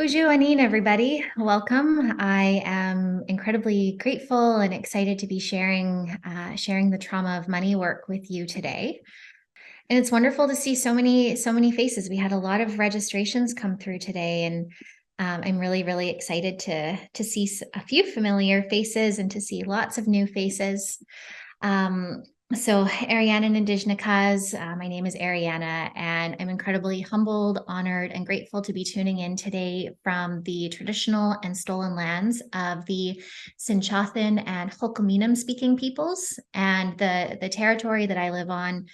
Bonjour, Anine, everybody. Welcome. I am incredibly grateful and excited to be sharing the trauma of money work with you today. And it's wonderful to see so many faces. We had a lot of registrations come through today, and I'm really excited to see a few familiar faces and to see lots of new faces. Um, so Arianna Fotinakis, my name is Arianna, and I'm incredibly humbled, honored, and grateful to be tuning in today from the traditional and stolen lands of the Sinchothan and Hulkaminam speaking peoples, and the territory that I live on.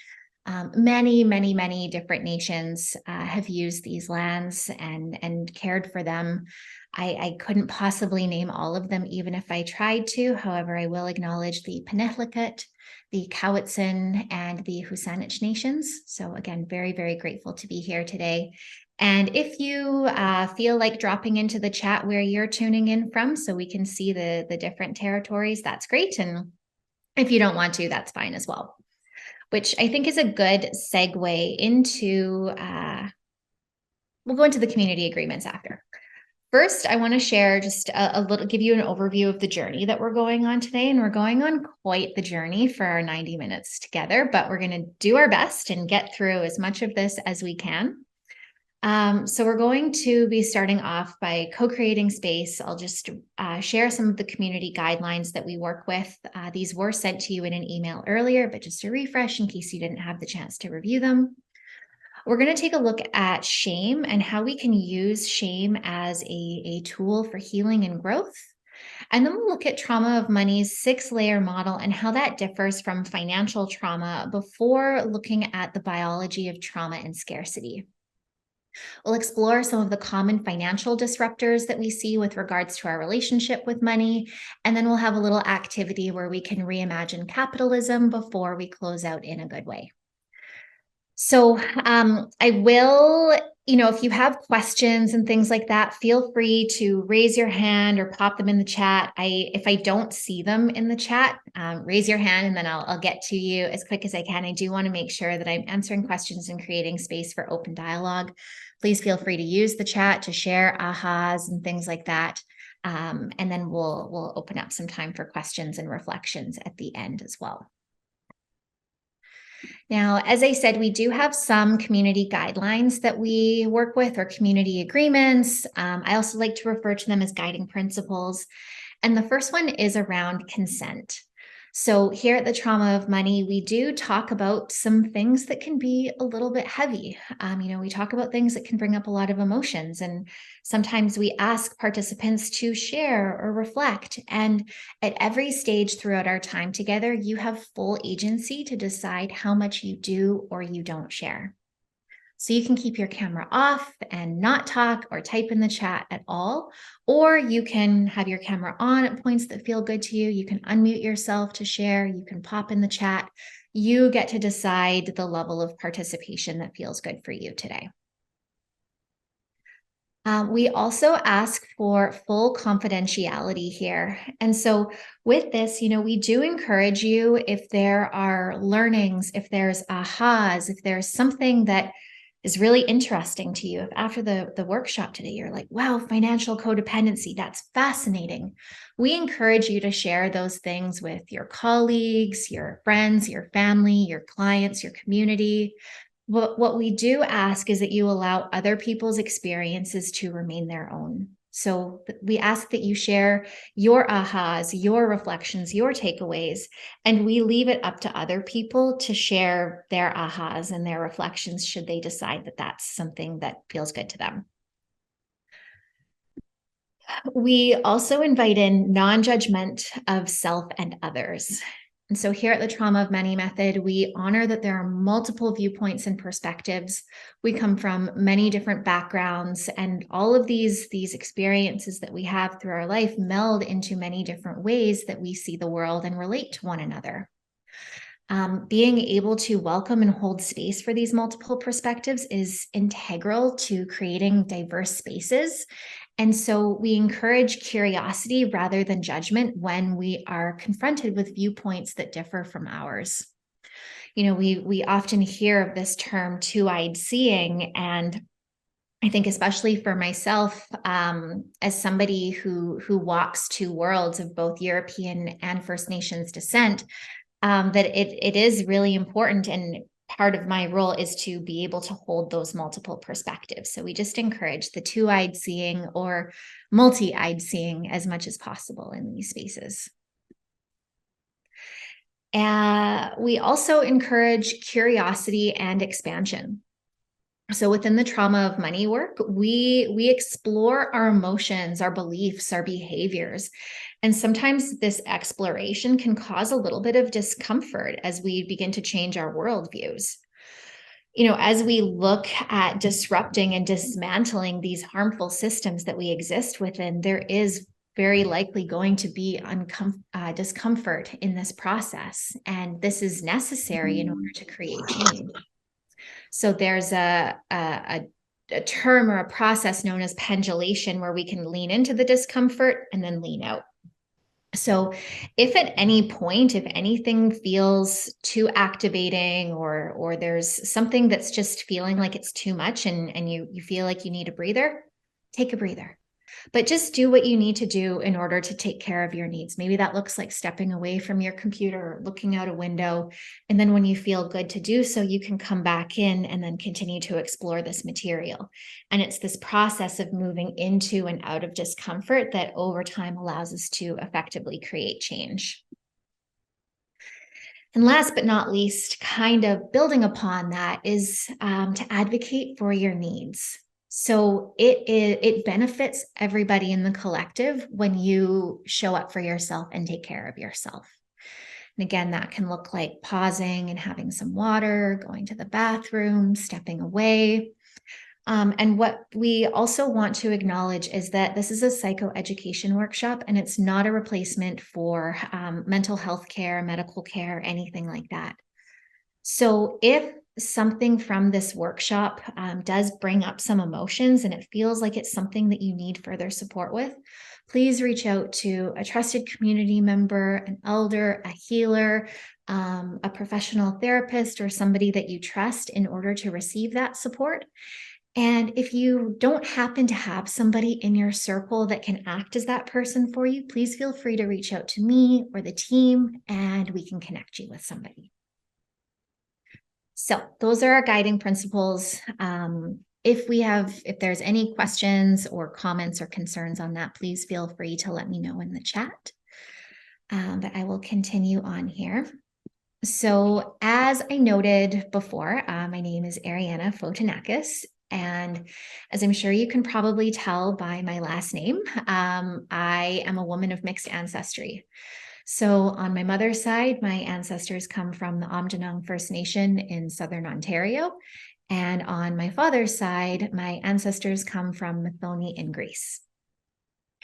Many different nations have used these lands and cared for them. I couldn't possibly name all of them, even if I tried to. However, I will acknowledge the Penethlicut, the Cowichan, and the Husanich nations. So again, very grateful to be here today. And if you feel like dropping into the chat where you're tuning in from so we can see the different territories, that's great. And if you don't want to, that's fine as well. Which I think is a good segue into, we'll go into the community agreements after. First, I want to share just a little, give you an overview of the journey that we're going on today. And we're going on quite the journey for our 90 minutes together, but we're going to do our best and get through as much of this as we can. So we're going to be starting off by co-creating space. I'll just share some of the community guidelines that we work with. These were sent to you in an email earlier, but just a refresh in case you didn't have the chance to review them. We're going to take a look at shame and how we can use shame as a tool for healing and growth. And then we'll look at trauma of money's 6-layer model and how that differs from financial trauma before looking at the biology of trauma and scarcity. We'll explore some of the common financial disruptors that we see with regards to our relationship with money. And then we'll have a little activity where we can reimagine capitalism before we close out in a good way. So I will, if you have questions and things like that, feel free to raise your hand or pop them in the chat. If I don't see them in the chat, raise your hand and then I'll get to you as quick as I can. I do want to make sure that I'm answering questions and creating space for open dialogue. Please feel free to use the chat to share ahas and things like that. And then we'll open up some time for questions and reflections at the end as well. Now, as I said, we do have some community guidelines that we work with, or community agreements. I also like to refer to them as guiding principles. And the first one is around consent. So here at the Trauma of Money, we do talk about some things that can be a little bit heavy. We talk about things that can bring up a lot of emotions. And sometimes we ask participants to share or reflect. And at every stage throughout our time together, you have full agency to decide how much you do or you don't share. So you can keep your camera off and not talk or type in the chat at all, or you can have your camera on at points that feel good to you. You can unmute yourself to share. You can pop in the chat. You get to decide the level of participation that feels good for you today. We also ask for full confidentiality here. And so with this, we do encourage you, if there are learnings, if there's ahas, if there's something that is really interesting to you, if after the workshop today, you're like, wow, financial codependency, that's fascinating. We encourage you to share those things with your colleagues, your friends, your family, your clients, your community. What we do ask is that you allow other people's experiences to remain their own. So we ask that you share your ahas, your reflections, your takeaways, and we leave it up to other people to share their ahas and their reflections should they decide that that's something that feels good to them. We also invite in non-judgment of self and others. And so here at the Trauma of Money Method, we honor that there are multiple viewpoints and perspectives. We come from many different backgrounds, and all of these experiences that we have through our life meld into many different ways that we see the world and relate to one another. Being able to welcome and hold space for these multiple perspectives is integral to creating diverse spaces. And so we encourage curiosity rather than judgment when we are confronted with viewpoints that differ from ours. We often hear of this term two-eyed seeing, and I think especially for myself, as somebody who walks two worlds of both European and First Nations descent, that it is really important, and part of my role is to be able to hold those multiple perspectives. So we just encourage the two-eyed seeing or multi-eyed seeing as much as possible in these spaces. We also encourage curiosity and expansion. So within the trauma of money work, we explore our emotions, our beliefs, our behaviors. And sometimes this exploration can cause a little bit of discomfort as we begin to change our worldviews. As we look at disrupting and dismantling these harmful systems that we exist within, there is very likely going to be discomfort in this process. And this is necessary in order to create change. So there's a term or a process known as pendulation, where we can lean into the discomfort and then lean out. So if at any point, if anything feels too activating, or there's something that's just feeling like it's too much, and you feel like you need a breather, take a breather. But just do what you need to do in order to take care of your needs. Maybe that looks like stepping away from your computer, looking out a window. And then when you feel good to do so, you can come back in and then continue to explore this material. And it's this process of moving into and out of discomfort that over time allows us to effectively create change. And last but not least, kind of building upon that, is to advocate for your needs. So it benefits everybody in the collective when you show up for yourself and take care of yourself. And again, that can look like pausing and having some water, going to the bathroom, stepping away. And what we also want to acknowledge is that this is a psychoeducation workshop, and it's not a replacement for mental health care, medical care, anything like that. So if something from this workshop does bring up some emotions and it feels like it's something that you need further support with, please reach out to a trusted community member, an elder, a healer, a professional therapist, or somebody that you trust in order to receive that support. And if you don't happen to have somebody in your circle that can act as that person for you, please feel free to reach out to me or the team, and we can connect you with somebody. So those are our guiding principles. If there's any questions or comments or concerns on that, please feel free to let me know in the chat. But I will continue on here. So as I noted before, my name is Arianna Fotinakis. And as I'm sure you can probably tell by my last name, I am a woman of mixed ancestry. So on my mother's side, my ancestors come from the Aamjiwnaang First Nation in Southern Ontario. And on my father's side, my ancestors come from Methoni in Greece.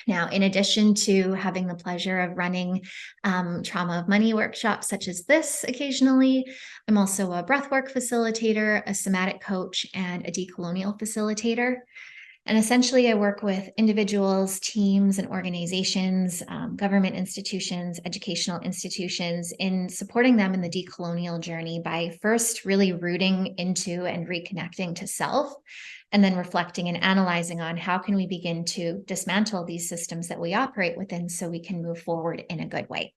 Now, in addition to having the pleasure of running trauma of money workshops such as this occasionally, I'm also a breathwork facilitator, a somatic coach, and a decolonial facilitator. And essentially, I work with individuals, teams, and organizations, government institutions, educational institutions, in supporting them in the decolonial journey by first really rooting into and reconnecting to self, and then reflecting and analyzing on how can we begin to dismantle these systems that we operate within so we can move forward in a good way.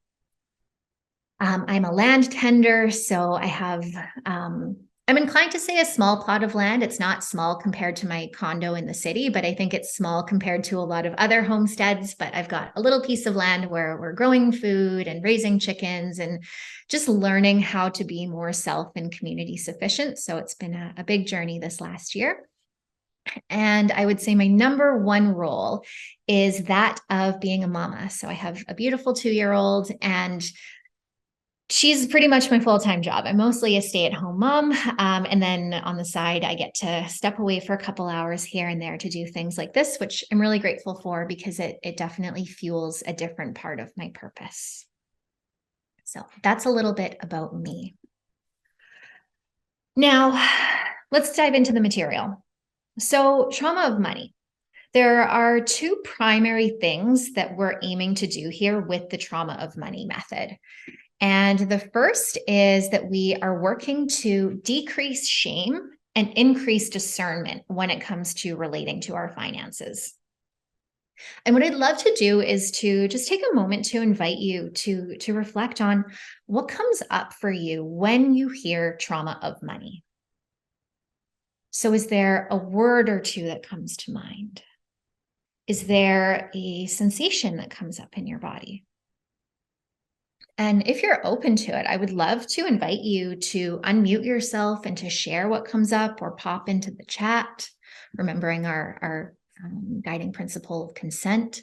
I'm a land tender, so I have I'm inclined to say a small plot of land. It's not small compared to my condo in the city, but I think it's small compared to a lot of other homesteads. But I've got a little piece of land where we're growing food and raising chickens and just learning how to be more self and community sufficient. So it's been a big journey this last year. And I would say my number one role is that of being a mama. So I have a beautiful 2-year-old, and she's pretty much my full-time job. I'm mostly a stay-at-home mom. And then on the side, I get to step away for a couple hours here and there to do things like this, which I'm really grateful for because it definitely fuels a different part of my purpose. So that's a little bit about me. Now, let's dive into the material. So trauma of money. There are 2 primary things that we're aiming to do here with the trauma of money method. And the first is that we are working to decrease shame and increased discernment when it comes to relating to our finances. And what I'd love to do is to just take a moment to invite you to reflect on what comes up for you when you hear trauma of money. So is there a word or two that comes to mind? Is there a sensation that comes up in your body? And if you're open to it, I would love to invite you to unmute yourself and to share what comes up or pop into the chat, remembering our guiding principle of consent.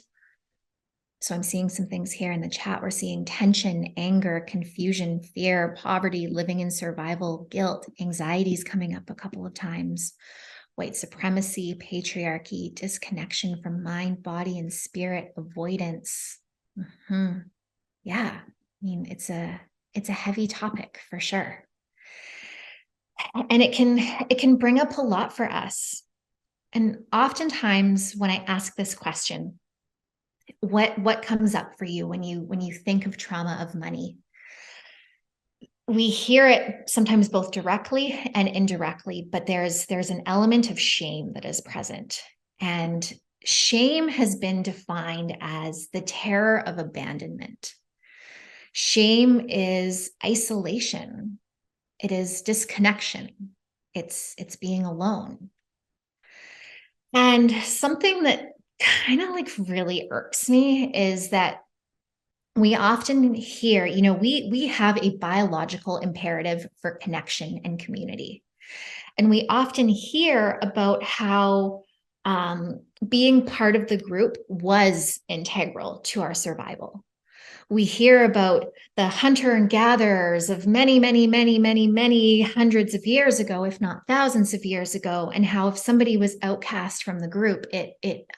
So I'm seeing some things here in the chat. We're seeing tension, anger, confusion, fear, poverty, living in survival, guilt, anxieties coming up a couple of times, white supremacy, patriarchy, disconnection from mind, body, and spirit, avoidance. Yeah, I mean, it's a heavy topic for sure. And it can bring up a lot for us. And oftentimes when I ask this question, what comes up for you when you think of trauma of money? We hear it sometimes both directly and indirectly, but there's an element of shame that is present. And shame has been defined as the terror of abandonment. Shame is isolation. It is disconnection. It's being alone. And something that kind of like really irks me is that we often hear, we have a biological imperative for connection and community. And we often hear about how being part of the group was integral to our survival. We hear about the hunter and gatherers of many, many, many, many, many hundreds of years ago, if not thousands of years ago, and how if somebody was outcast from the group, it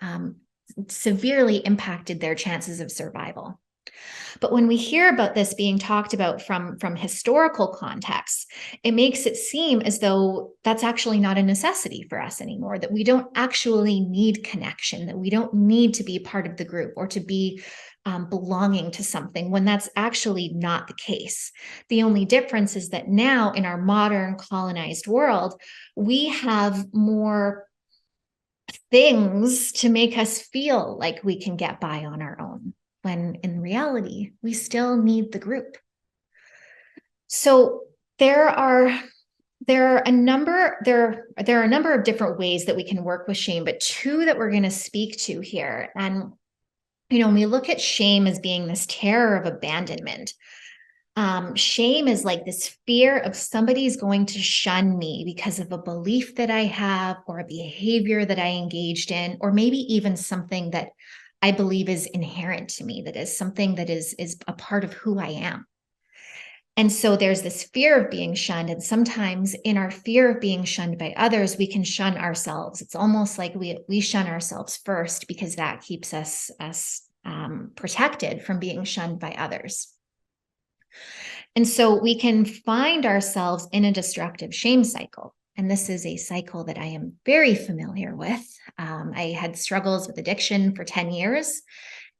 severely impacted their chances of survival. But when we hear about this being talked about from historical contexts, it makes it seem as though that's actually not a necessity for us anymore, that we don't actually need connection, that we don't need to be part of the group or to be belonging to something, when that's actually not the case. The only difference is that now in our modern colonized world, we have more things to make us feel like we can get by on our own, when in reality, we still need the group. So there are a number of different ways that we can work with shame, but two that we're going to speak to here. And when we look at shame as being this terror of abandonment, shame is like this fear of somebody's going to shun me because of a belief that I have or a behavior that I engaged in, or maybe even something that I believe is inherent to me, that is something that is a part of who I am. And so there's this fear of being shunned. And sometimes in our fear of being shunned by others, we can shun ourselves. It's almost like we shun ourselves first, because that keeps us protected from being shunned by others. And so we can find ourselves in a destructive shame cycle. And this is a cycle that I am very familiar with. I had struggles with addiction for 10 years.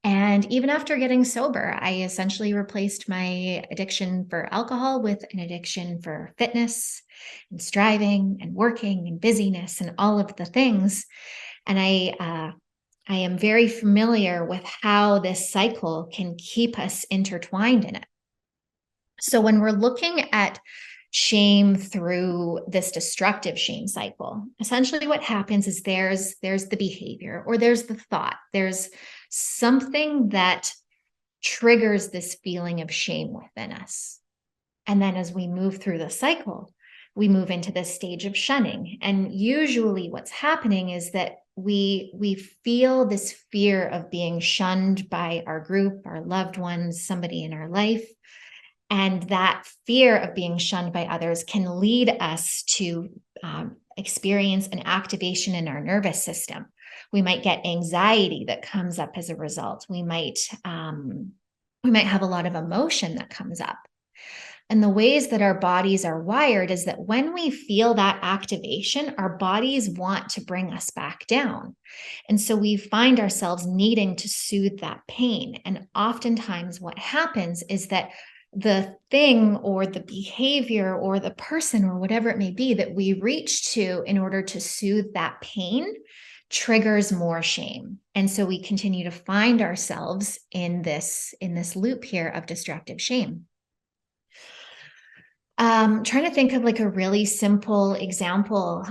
And even after getting sober, I essentially replaced my addiction for alcohol with an addiction for fitness and striving and working and busyness and all of the things. And I am very familiar with how this cycle can keep us intertwined in it. So when we're looking at shame through this destructive shame cycle, essentially what happens is there's the behavior, or there's the thought, there's something that triggers this feeling of shame within us. And then as we move through the cycle, we move into this stage of shunning. And usually what's happening is that we feel this fear of being shunned by our group, our loved ones, somebody in our life. And that fear of being shunned by others can lead us to experience an activation in our nervous system. We might get anxiety that comes up as a result. We might have a lot of emotion that comes up. And the ways that our bodies are wired is that when we feel that activation, our bodies want to bring us back down. And so we find ourselves needing to soothe that pain. And oftentimes what happens is that the thing or the behavior or the person or whatever it may be that we reach to in order to soothe that pain triggers more shame. And so we continue to find ourselves in this loop here of destructive shame. Trying to think of like a really simple example.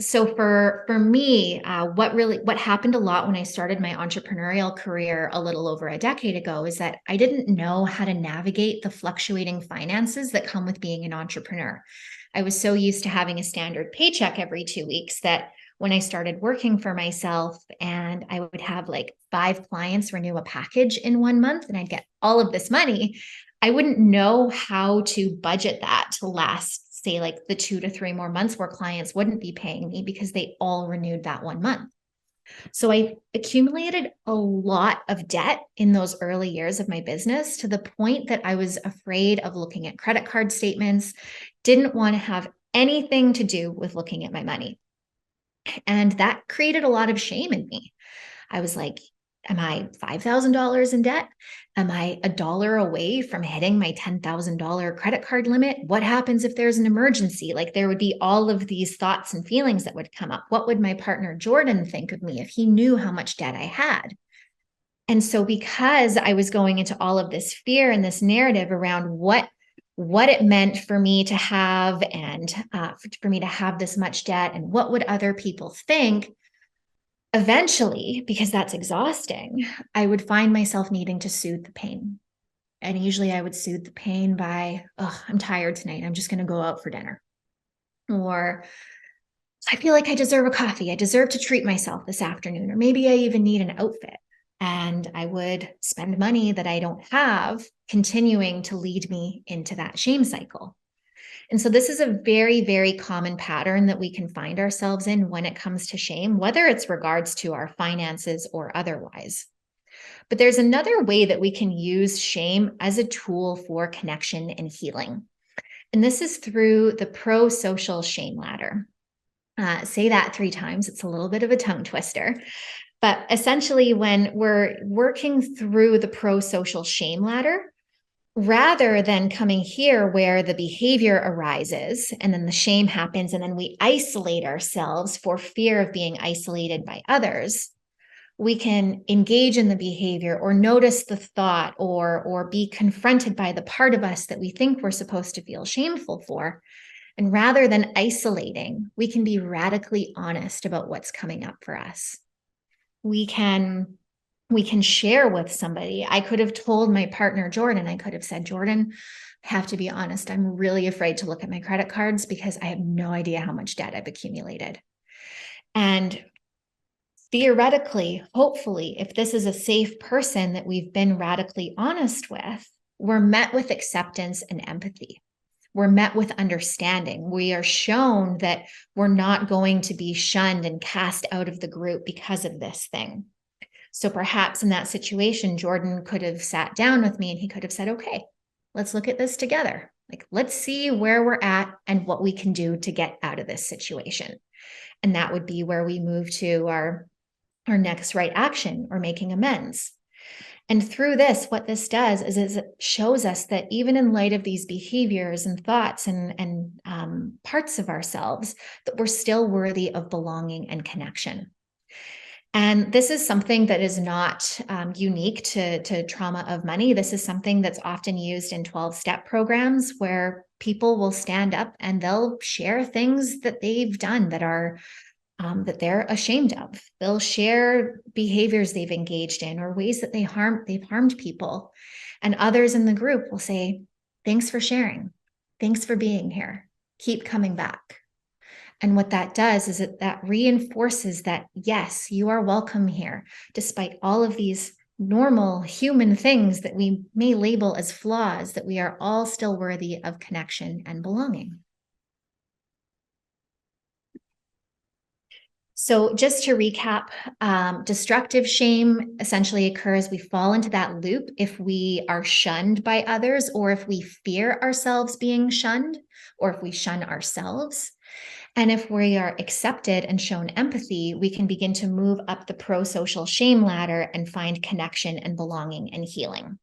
So for me, what happened a lot when I started my entrepreneurial career a little over a decade ago is that I didn't know how to navigate the fluctuating finances that come with being an entrepreneur. I was so used to having a standard paycheck every 2 weeks that when I started working for myself and I would have like 5 clients renew a package in 1 month and I'd get all of this money, I wouldn't know how to budget that to last, say, like the 2 to 3 more months where clients wouldn't be paying me because they all renewed that 1 month. So I accumulated a lot of debt in those early years of my business to the point that I was afraid of looking at credit card statements, didn't want to have anything to do with looking at my money. And that created a lot of shame in me. I was like, am I $5,000 in debt? Am I $1 away from hitting my $10,000 credit card limit? What happens if there's an emergency? Like there would be all of these thoughts and feelings that would come up. What would my partner Jordan think of me if he knew how much debt I had? And so because I was going into all of this fear and this narrative around what it meant for me to have and for me to have this much debt and what would other people think, eventually, because that's exhausting, I would find myself needing to soothe the pain. And usually I would soothe the pain by, oh, I'm tired tonight. I'm just going to go out for dinner. Or I feel like I deserve a coffee. I deserve to treat myself this afternoon. Or maybe I even need an outfit. And I would spend money that I don't have, continuing to lead me into that shame cycle. And so this is a very, very common pattern that we can find ourselves in when it comes to shame, whether it's regards to our finances or otherwise. But there's another way that we can use shame as a tool for connection and healing. And this is through the pro-social shame ladder. Say that 3 times. It's a little bit of a tongue twister. But essentially, when we're working through the pro-social shame ladder, rather than coming here where the behavior arises and then the shame happens and then we isolate ourselves for fear of being isolated by others, we can engage in the behavior or notice the thought or be confronted by the part of us that we think we're supposed to feel shameful for. And rather than isolating, we can be radically honest about what's coming up for us. We can share with somebody. I could have told my partner, Jordan, I could have said, Jordan, I have to be honest, I'm really afraid to look at my credit cards because I have no idea how much debt I've accumulated. And theoretically, hopefully, if this is a safe person that we've been radically honest with, we're met with acceptance and empathy. We're met with understanding. We are shown that we're not going to be shunned and cast out of the group because of this thing. So perhaps in that situation, Jordan could have sat down with me and he could have said, okay, let's look at this together. Like, let's see where we're at and what we can do to get out of this situation. And that would be where we move to our next right action or making amends. And through this, what this does is it shows us that even in light of these behaviors and thoughts and parts of ourselves, that we're still worthy of belonging and connection. And this is something that is not unique to trauma of money. This is something that's often used in 12-step programs where people will stand up and they'll share things that they've done that are that they're ashamed of. They'll share behaviors they've engaged in or ways that they've harmed people. And others in the group will say, thanks for sharing. Thanks for being here. Keep coming back. And what that does is that reinforces that, yes, you are welcome here, despite all of these normal human things that we may label as flaws, that we are all still worthy of connection and belonging. So just to recap, destructive shame essentially occurs, we fall into that loop if we are shunned by others, or if we fear ourselves being shunned, or if we shun ourselves. And if we are accepted and shown empathy, we can begin to move up the pro-social shame ladder and find connection and belonging and healing.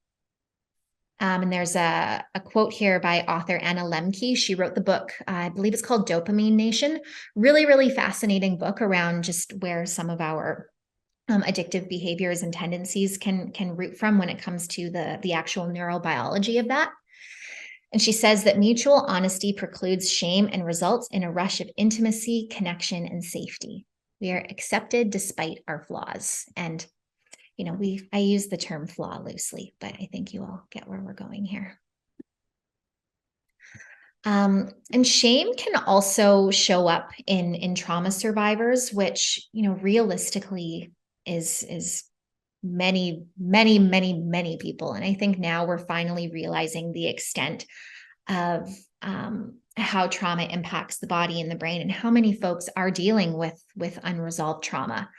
And there's a quote here by author Anna Lemke. She wrote the book, I believe it's called Dopamine Nation. Really, really fascinating book around just where some of our addictive behaviors and tendencies can root from when it comes to the actual neurobiology of that. And she says that mutual honesty precludes shame and results in a rush of intimacy, connection, and safety. We are accepted despite our flaws. And, I use the term flaw loosely, but I think you all get where we're going here. And shame can also show up in trauma survivors, which, realistically is many, many, many, many people. And I think now we're finally realizing the extent of how trauma impacts the body and the brain, and how many folks are dealing with unresolved trauma.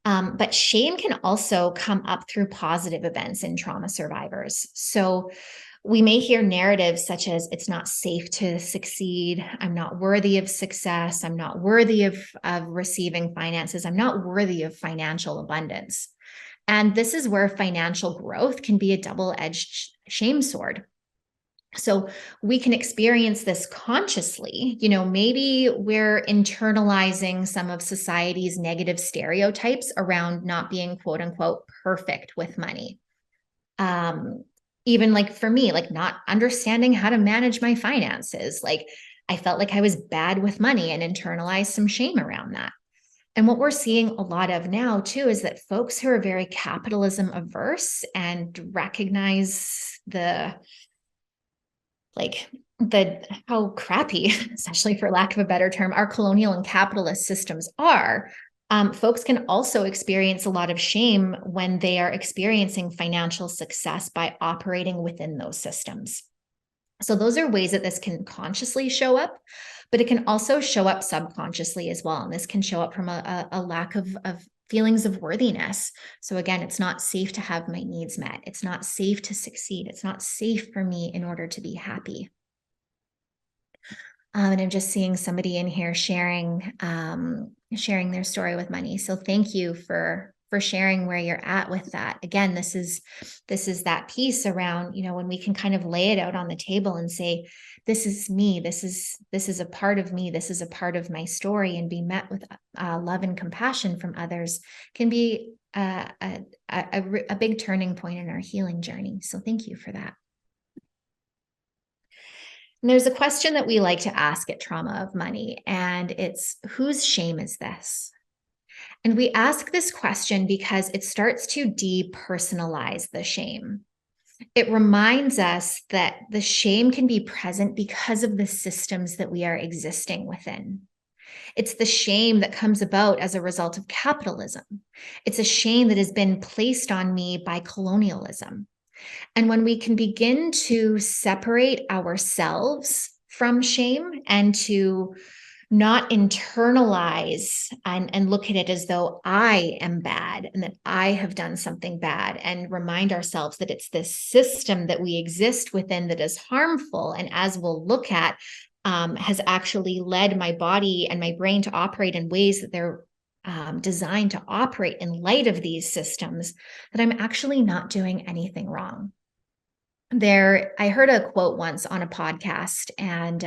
But shame can also come up through positive events in trauma survivors. So we may hear narratives such as, it's not safe to succeed, I'm not worthy of success, I'm not worthy of receiving finances, I'm not worthy of financial abundance. And this is where financial growth can be a double-edged shame sword. So we can experience this consciously. Maybe we're internalizing some of society's negative stereotypes around not being quote unquote perfect with money. Even like for me, like not understanding how to manage my finances. Like I felt like I was bad with money and internalized some shame around that. And what we're seeing a lot of now too is that folks who are very capitalism averse and recognize how crappy, essentially for lack of a better term, our colonial and capitalist systems are, folks can also experience a lot of shame when they are experiencing financial success by operating within those systems. So those are ways that this can consciously show up, but it can also show up subconsciously as well. And this can show up from a lack of feelings of worthiness. So again, it's not safe to have my needs met. It's not safe to succeed. It's not safe for me in order to be happy. And I'm just seeing somebody in here sharing their story with money. So thank you for sharing where you're at with that. Again, this is that piece around, when we can kind of lay it out on the table and say, this is me, this is a part of me, this is a part of my story, and be met with love and compassion from others, can be a big turning point in our healing journey. So thank you for that. And there's a question that we like to ask at Trauma of Money, and it's, whose shame is this? And we ask this question because it starts to depersonalize the shame. It reminds us that the shame can be present because of the systems that we are existing within. It's the shame that comes about as a result of capitalism. It's a shame that has been placed on me by colonialism. And when we can begin to separate ourselves from shame and to not internalize and look at it as though I am bad and that I have done something bad, and remind ourselves that it's this system that we exist within that is harmful, and as we'll look at, has actually led my body and my brain to operate in ways that they're designed to operate in light of these systems, that I'm actually not doing anything wrong. I heard a quote once on a podcast, and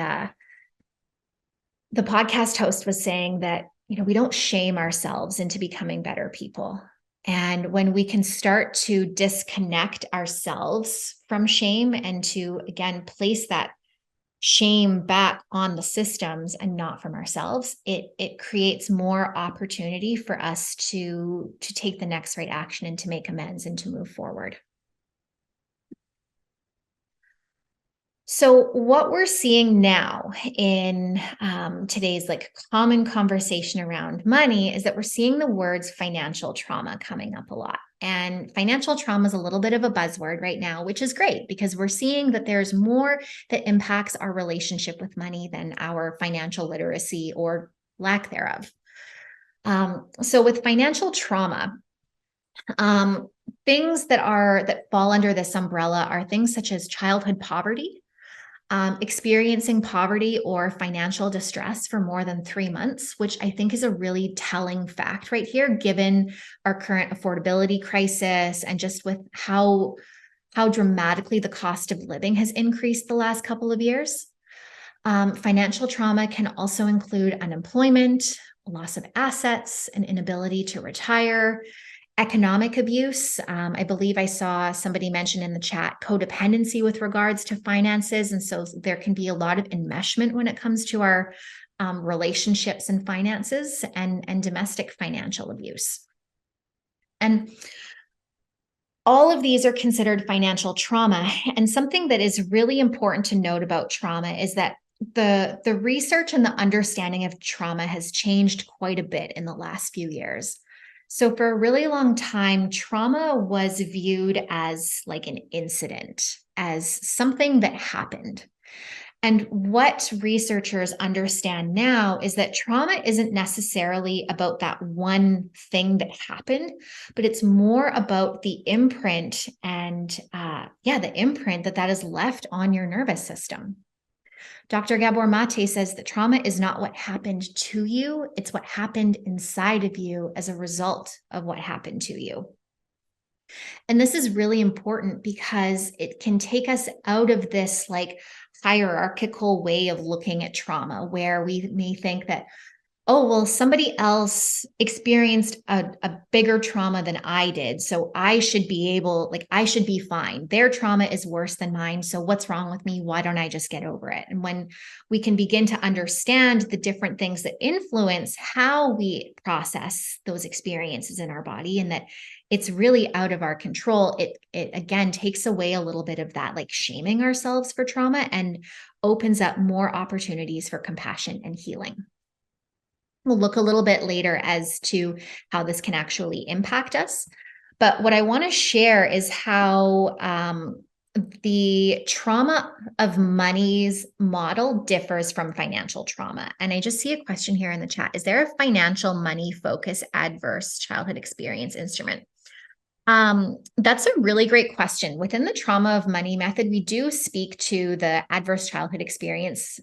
the podcast host was saying that, we don't shame ourselves into becoming better people. And when we can start to disconnect ourselves from shame and to, again, place that shame back on the systems and not from ourselves, it creates more opportunity for us to take the next right action and to make amends and to move forward. So what we're seeing now in today's common conversation around money is that we're seeing the words financial trauma coming up a lot. And financial trauma is a little bit of a buzzword right now, which is great because we're seeing that there's more that impacts our relationship with money than our financial literacy or lack thereof. So with financial trauma, things that fall under this umbrella are things such as childhood poverty, experiencing poverty or financial distress for more than 3 months, which I think is a really telling fact right here, given our current affordability crisis and just with how how dramatically the cost of living has increased the last couple of years. Financial trauma can also include unemployment, loss of assets, an inability to retire, economic abuse. I believe I saw somebody mention in the chat codependency with regards to finances. And so there can be a lot of enmeshment when it comes to our relationships and finances, and domestic financial abuse. And all of these are considered financial trauma. And something that is really important to note about trauma is that the research and the understanding of trauma has changed quite a bit in the last few years. So for a really long time, trauma was viewed as like an incident, as something that happened. And what researchers understand now is that trauma isn't necessarily about that one thing that happened, but it's more about the imprint and the imprint that is left on your nervous system. Dr. Gabor Mate says that trauma is not what happened to you, it's what happened inside of you as a result of what happened to you. And this is really important because it can take us out of this like hierarchical way of looking at trauma, where we may think that, oh, well, somebody else experienced a bigger trauma than I did, so I should be fine. Their trauma is worse than mine, so what's wrong with me? Why don't I just get over it? And when we can begin to understand the different things that influence how we process those experiences in our body, and that it's really out of our control, it again takes away a little bit of that like shaming ourselves for trauma and opens up more opportunities for compassion and healing. We'll look a little bit later as to how this can actually impact us. But what I want to share is how the trauma of money's model differs from financial trauma. And I just see a question here in the chat. Is there a financial money focus adverse childhood experience instrument? That's a really great question. Within the trauma of money method, we do speak to the adverse childhood experience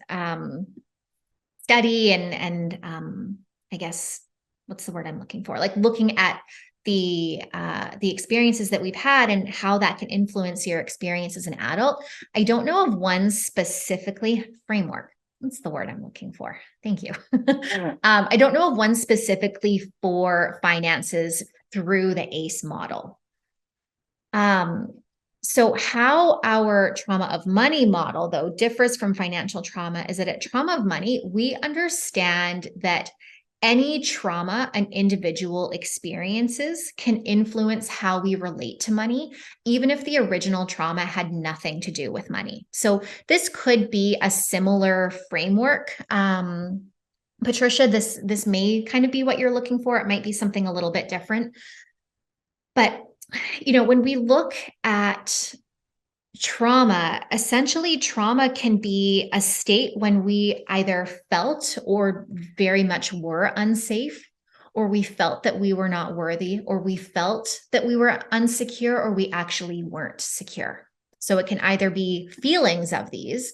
study and I guess, what's the word I'm looking for? Like looking at the experiences that we've had and how that can influence your experience as an adult. I don't know of one specifically framework. That's the word I'm looking for. Thank you. I don't know of one specifically for finances through the ACE model. So how our trauma of money model, though, differs from financial trauma is that at trauma of money, we understand that any trauma an individual experiences can influence how we relate to money, even if the original trauma had nothing to do with money. So this could be a similar framework. Patricia, this may kind of be what you're looking for. It might be something a little bit different. But, when we look at trauma, essentially trauma can be a state when we either felt or very much were unsafe, or we felt that we were not worthy, or we felt that we were unsecure, or we actually weren't secure. So it can either be feelings of these,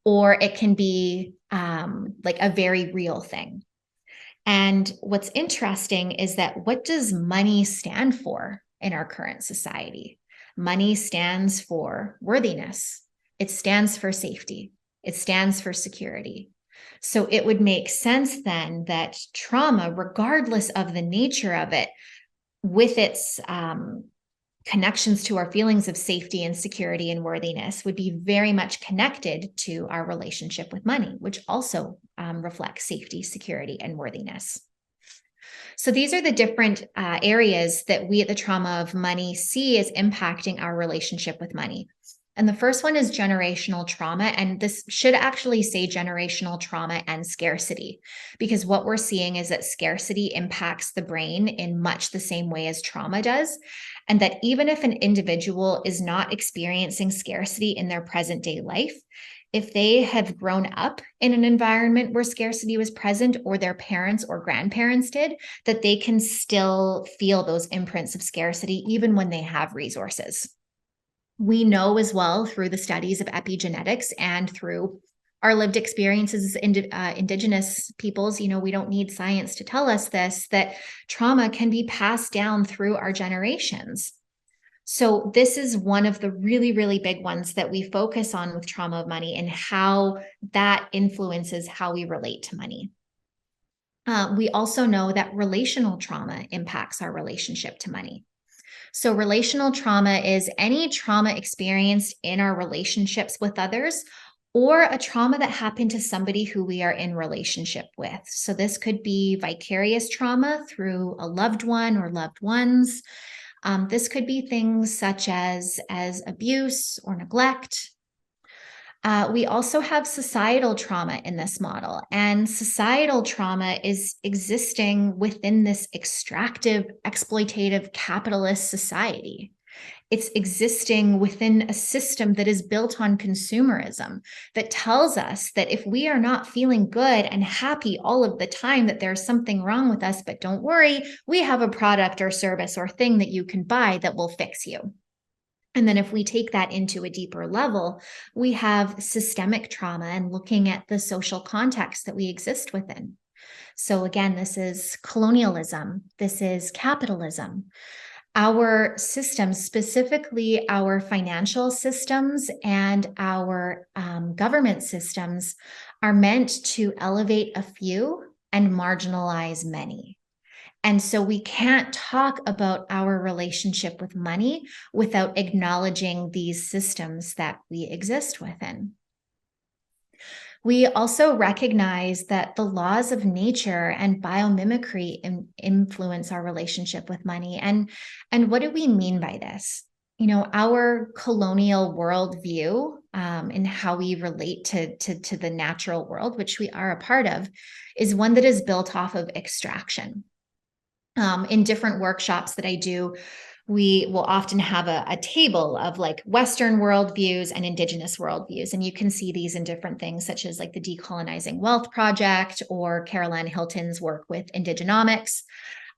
or it can be like a very real thing. And what's interesting is that what does money stand for in our current society? Money stands for worthiness. It stands for safety. It stands for security. So it would make sense then that trauma, regardless of the nature of it, with its connections to our feelings of safety and security and worthiness, would be very much connected to our relationship with money, which also reflects safety, security, and worthiness. So these are the different areas that we at the trauma of money see as impacting our relationship with money. And the first one is generational trauma. And this should actually say generational trauma and scarcity, because what we're seeing is that scarcity impacts the brain in much the same way as trauma does. And that even if an individual is not experiencing scarcity in their present day life, if they have grown up in an environment where scarcity was present, or their parents or grandparents did, that they can still feel those imprints of scarcity even when they have resources. We know as well through the studies of epigenetics and through our lived experiences as Indigenous peoples, we don't need science to tell us this, that trauma can be passed down through our generations. So this is one of the really, really big ones that we focus on with trauma of money and how that influences how we relate to money. We also know that relational trauma impacts our relationship to money. So, relational trauma is any trauma experienced in our relationships with others or a trauma that happened to somebody who we are in relationship with. So, this could be vicarious trauma through a loved one or loved ones. This could be things such as abuse or neglect. We also have societal trauma in this model, and societal trauma is existing within this extractive, exploitative, capitalist society. It's existing within a system that is built on consumerism that tells us that if we are not feeling good and happy all of the time, that there's something wrong with us. But don't worry, we have a product or service or thing that you can buy that will fix you. And then if we take that into a deeper level, we have systemic trauma and looking at the social context that we exist within. So again, this is colonialism, this is capitalism. Our systems, specifically our financial systems and our government systems, are meant to elevate a few and marginalize many. And so we can't talk about our relationship with money without acknowledging these systems that we exist within. We also recognize that the laws of nature and biomimicry influence our relationship with money. And what do we mean by this? Our colonial worldview and how we relate to the natural world, which we are a part of, is one that is built off of extraction. In different workshops that I do, we will often have a table of like Western worldviews and Indigenous worldviews. And you can see these in different things, such as like the Decolonizing Wealth Project or Caroline Hilton's work with Indigenomics.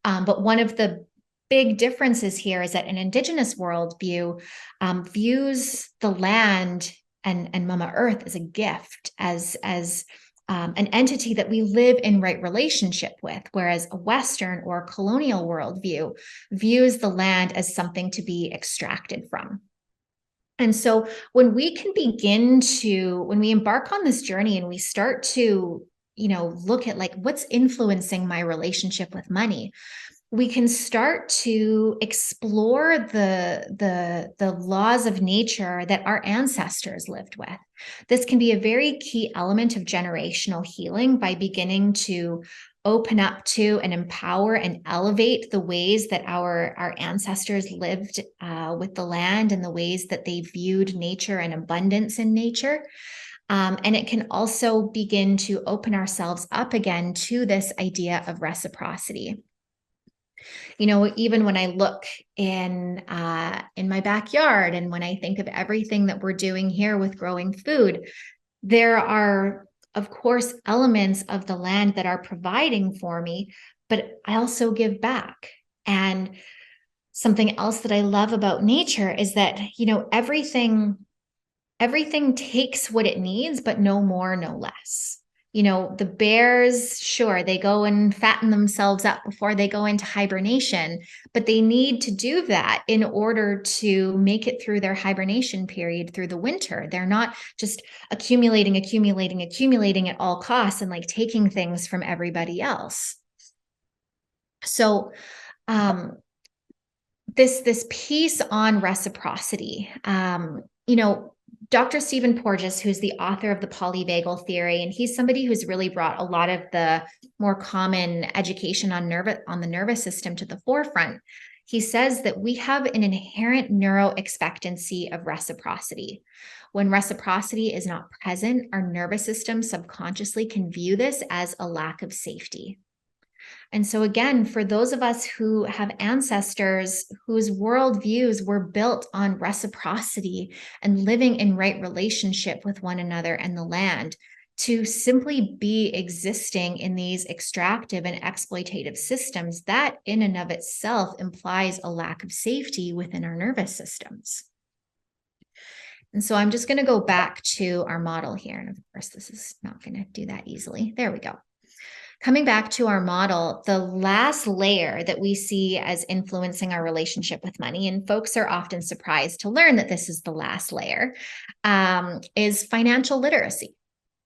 But one of the big differences here is that an Indigenous worldview views the land and Mama Earth as a gift, as an entity that we live in right relationship with, whereas a Western or colonial worldview views the land as something to be extracted from. And so when we embark on this journey and we start to, look at like what's influencing my relationship with money, we can start to explore the laws of nature that our ancestors lived with. This can be a very key element of generational healing by beginning to open up to and empower and elevate the ways that our ancestors lived with the land and the ways that they viewed nature and abundance in nature. And it can also begin to open ourselves up again to this idea of reciprocity. Even when I look in my backyard and when I think of everything that we're doing here with growing food, there are, of course, elements of the land that are providing for me, but I also give back. And something else that I love about nature is that, everything takes what it needs, but no more, no less. The bears, sure, they go and fatten themselves up before they go into hibernation, but they need to do that in order to make it through their hibernation period through the winter. They're not just accumulating at all costs and like taking things from everybody else. So, this piece on reciprocity, Dr. Stephen Porges, who's the author of the polyvagal theory, and he's somebody who's really brought a lot of the more common education on the nervous system to the forefront. He says that we have an inherent neuroexpectancy of reciprocity. When reciprocity is not present, our nervous system subconsciously can view this as a lack of safety. And so again, for those of us who have ancestors whose worldviews were built on reciprocity and living in right relationship with one another and the land, to simply be existing in these extractive and exploitative systems, that in and of itself implies a lack of safety within our nervous systems. And so I'm just going to go back to our model here. And of course, this is not going to do that easily. There we go. Coming back to our model, the last layer that we see as influencing our relationship with money, and folks are often surprised to learn that this is the last layer, is financial literacy.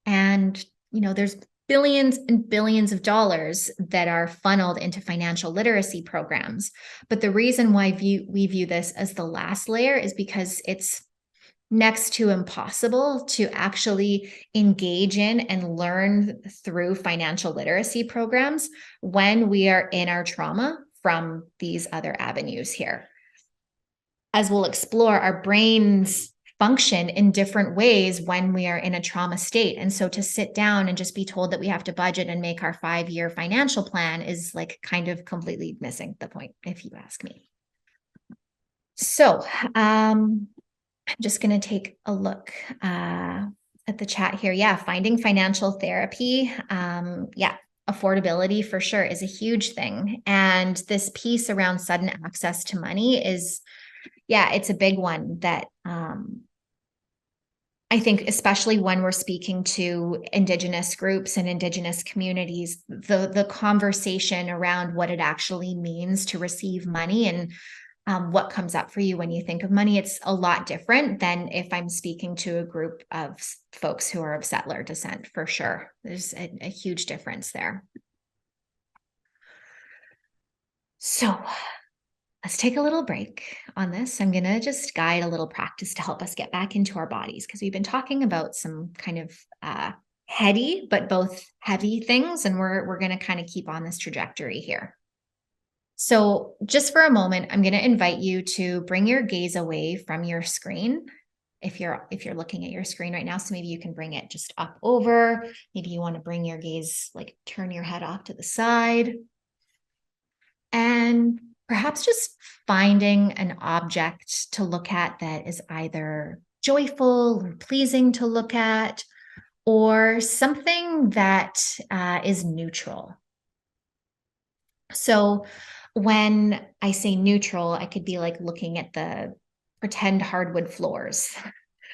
And, there's billions and billions of dollars that are funneled into financial literacy programs. But the reason why we view this as the last layer is because it's next to impossible to actually engage in and learn through financial literacy programs when we are in our trauma from these other avenues here. As we'll explore, our brains function in different ways when we are in a trauma state. And so to sit down and just be told that we have to budget and make our 5-year financial plan is like kind of completely missing the point, if you ask me. So I'm just going to take a look at the chat here. Yeah, finding financial therapy. Yeah, affordability for sure is a huge thing. And this piece around sudden access to money is, yeah, it's a big one that I think, especially when we're speaking to Indigenous groups and Indigenous communities, the conversation around what it actually means to receive money and what comes up for you when you think of money, it's a lot different than if I'm speaking to a group of folks who are of settler descent, for sure. There's a huge difference there. So let's take a little break on this. I'm going to just guide a little practice to help us get back into our bodies, because we've been talking about some kind of heady, but both heavy things, and we're going to kind of keep on this trajectory here. So just for a moment, I'm going to invite you to bring your gaze away from your screen. If you're looking at your screen right now, so maybe you can bring it just up over. Maybe you want to bring your gaze, like turn your head off to the side. And perhaps just finding an object to look at that is either joyful or pleasing to look at, or something that is neutral. So when I say neutral, I could be like looking at the pretend hardwood floors.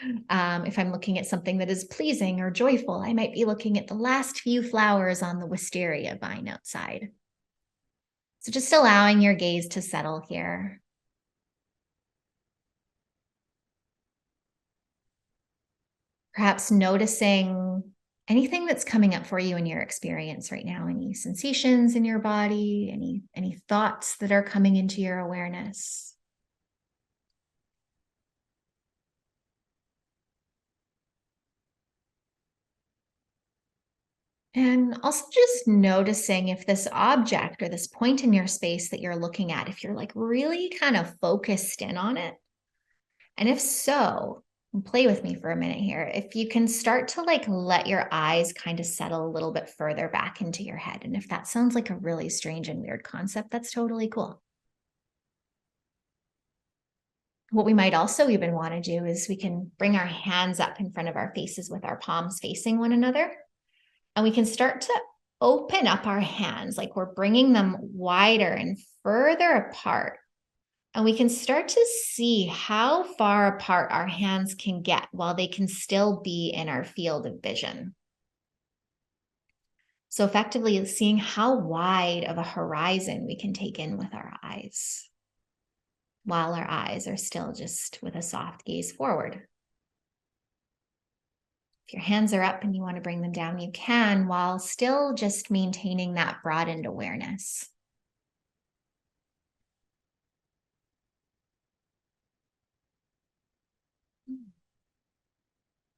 If I'm looking at something that is pleasing or joyful, I might be looking at the last few flowers on the wisteria vine outside. So just allowing your gaze to settle here. Perhaps noticing anything that's coming up for you in your experience right now, any sensations in your body, any thoughts that are coming into your awareness. And also just noticing if this object or this point in your space that you're looking at, if you're like really kind of focused in on it. And if so, play with me for a minute here. If you can start to like let your eyes kind of settle a little bit further back into your head. And if that sounds like a really strange and weird concept, that's totally cool. What we might also even want to do is we can bring our hands up in front of our faces with our palms facing one another. And we can start to open up our hands, like we're bringing them wider and further apart. And we can start to see how far apart our hands can get while they can still be in our field of vision. So effectively seeing how wide of a horizon we can take in with our eyes, while our eyes are still just with a soft gaze forward. If your hands are up and you want to bring them down, you can, while still just maintaining that broadened awareness.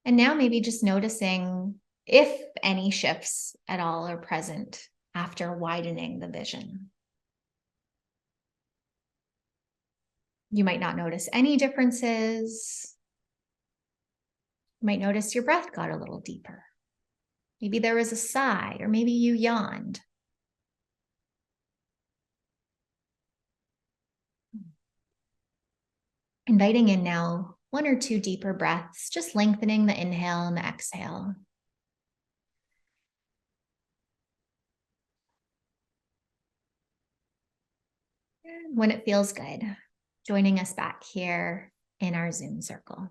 And now maybe just noticing if any shifts at all are present after widening the vision. You might not notice any differences. You might notice your breath got a little deeper. Maybe there was a sigh, or maybe you yawned. Inviting in now 1 or 2 deeper breaths, just lengthening the inhale and the exhale. And when it feels good, joining us back here in our Zoom circle.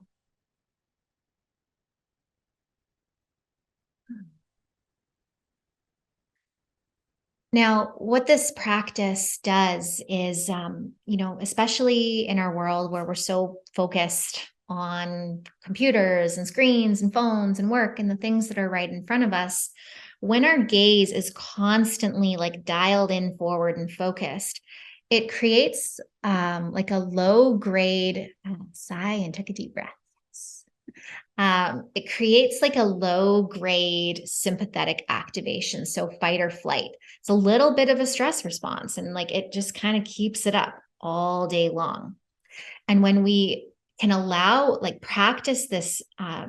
Now, what this practice does is, especially in our world where we're so focused on computers and screens and phones and work and the things that are right in front of us, when our gaze is constantly like dialed in forward and focused, it creates like a low grade sigh and took a deep breath. It creates like a low grade sympathetic activation. So fight or flight. It's a little bit of a stress response and like it just kind of keeps it up all day long. And when we can allow, like practice this,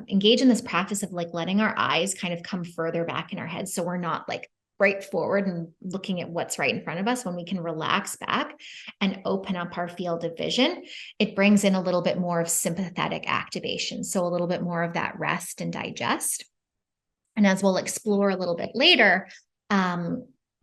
engage in this practice of like letting our eyes kind of come further back in our heads. So we're not like right forward and looking at what's right in front of us. When we can relax back and open up our field of vision, it brings in a little bit more of sympathetic activation. So a little bit more of that rest and digest. And as we'll explore a little bit later,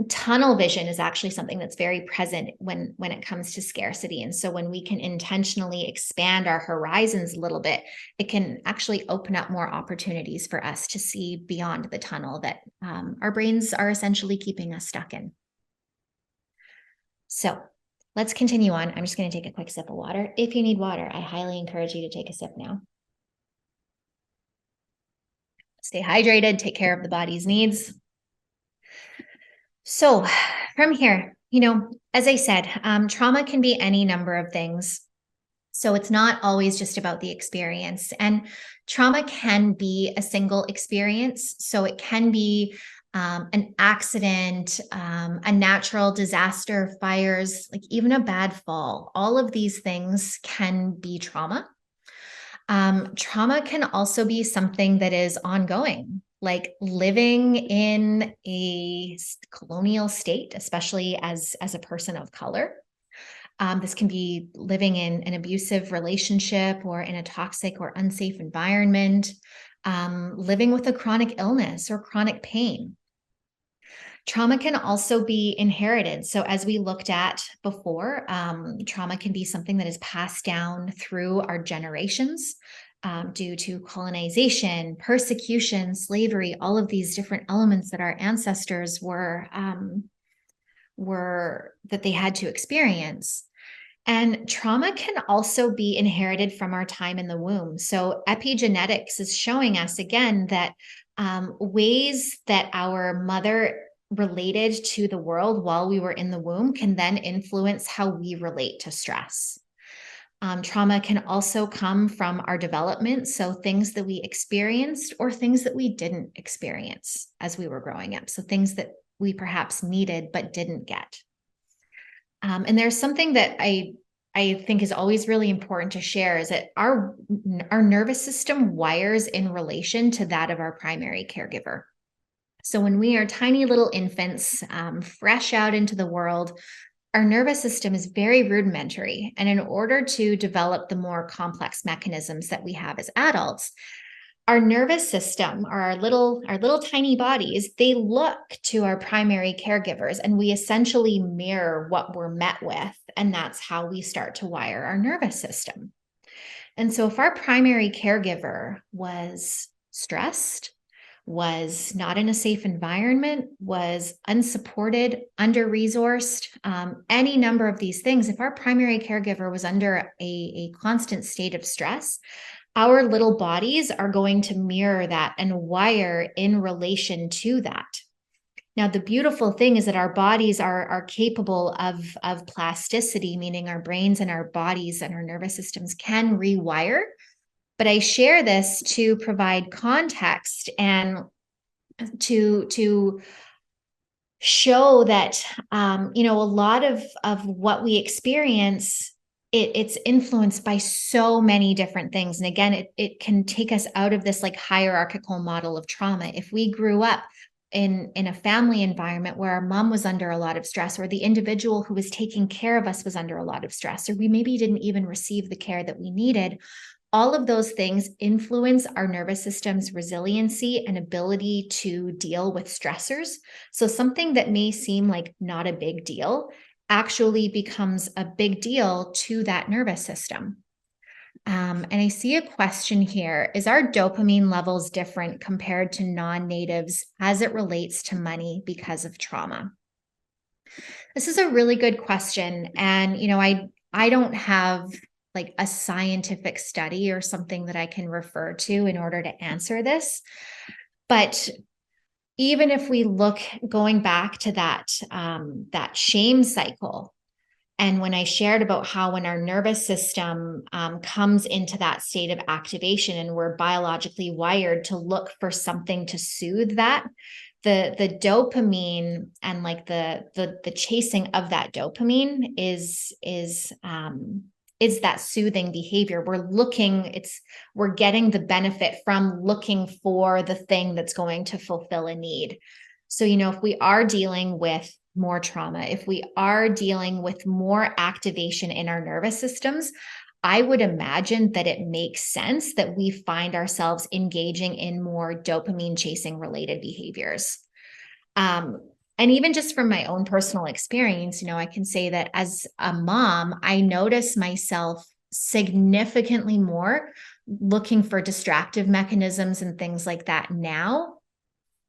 tunnel vision is actually something that's very present when it comes to scarcity. And so when we can intentionally expand our horizons a little bit, it can actually open up more opportunities for us to see beyond the tunnel that our brains are essentially keeping us stuck in. So let's continue on. I'm just going to take a quick sip of water. If you need water, I highly encourage you to take a sip now. Stay hydrated, take care of the body's needs. So from here, as I said, trauma can be any number of things. So it's not always just about the experience. And trauma can be a single experience. So it can be an accident, a natural disaster, fires, like even a bad fall. All of these things can be trauma. Trauma can also be something that is ongoing, like living in a colonial state, especially as a person of color. This can be living in an abusive relationship or in a toxic or unsafe environment, living with a chronic illness or chronic pain. Trauma can also be inherited. So as we looked at before, trauma can be something that is passed down through our generations due to colonization, persecution, slavery, all of these different elements that our ancestors were that they had to experience. And trauma can also be inherited from our time in the womb. So epigenetics is showing us again that ways that our mother related to the world while we were in the womb can then influence how we relate to stress. Trauma can also come from our development. So things that we experienced or things that we didn't experience as we were growing up. So things that we perhaps needed but didn't get. And there's something that I think is always really important to share is that our nervous system wires in relation to that of our primary caregiver. So when we are tiny little infants, fresh out into the world, our nervous system is very rudimentary. And in order to develop the more complex mechanisms that we have as adults, our nervous system, or our little tiny bodies, they look to our primary caregivers, and we essentially mirror what we're met with. And that's how we start to wire our nervous system. And so if our primary caregiver was stressed, was not in a safe environment, was unsupported, under-resourced, any number of these things, if our primary caregiver was under a constant state of stress, our little bodies are going to mirror that and wire in relation to that. Now, the beautiful thing is that our bodies are capable of plasticity, meaning our brains and our bodies and our nervous systems can rewire. But I share this to provide context and to show that, a lot of what we experience, it's influenced by so many different things. And again, it can take us out of this like hierarchical model of trauma. If we grew up in a family environment where our mom was under a lot of stress, or the individual who was taking care of us was under a lot of stress, or we maybe didn't even receive the care that we needed, all of those things influence our nervous system's resiliency and ability to deal with stressors. So something that may seem like not a big deal actually becomes a big deal to that nervous system. And I see a question here. Is our dopamine levels different compared to non-natives as it relates to money because of trauma? This is a really good question. And, I don't have like a scientific study or something that I can refer to in order to answer this. But even if we look going back to that shame cycle, and when I shared about how when our nervous system comes into that state of activation and we're biologically wired to look for something to soothe that, the dopamine and like the chasing of that dopamine is that soothing behavior. We're getting the benefit from looking for the thing that's going to fulfill a need. So, if we are dealing with more trauma, if we are dealing with more activation in our nervous systems, I would imagine that it makes sense that we find ourselves engaging in more dopamine chasing related behaviors. And even just from my own personal experience, I can say that as a mom, I notice myself significantly more looking for distractive mechanisms and things like that now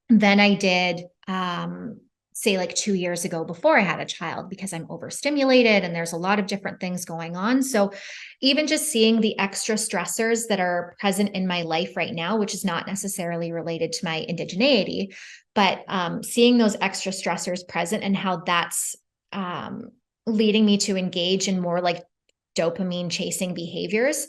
than I did, say like 2 years ago before I had a child, because I'm overstimulated and there's a lot of different things going on. So even just seeing the extra stressors that are present in my life right now, which is not necessarily related to my indigeneity, but seeing those extra stressors present and how that's leading me to engage in more like dopamine chasing behaviors,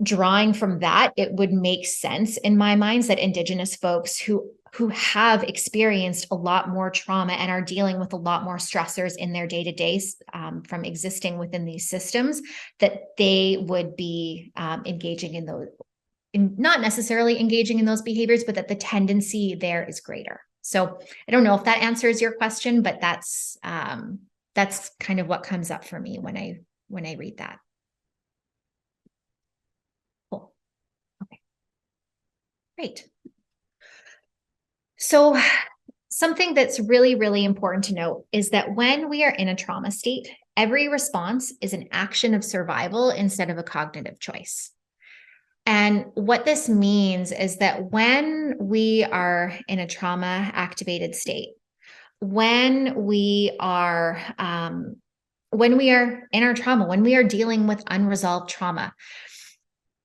drawing from that, it would make sense in my mind that Indigenous folks who have experienced a lot more trauma and are dealing with a lot more stressors in their day-to-day from existing within these systems, that they would be engaging in those, not necessarily engaging in those behaviors, but that the tendency there is greater. So I don't know if that answers your question, but that's kind of what comes up for me when I read that. Cool. Okay. Great. So something that's really, really important to note is that when we are in a trauma state, every response is an action of survival instead of a cognitive choice. And what this means is that when we are in a trauma activated state, when we are in our trauma, when we are dealing with unresolved trauma,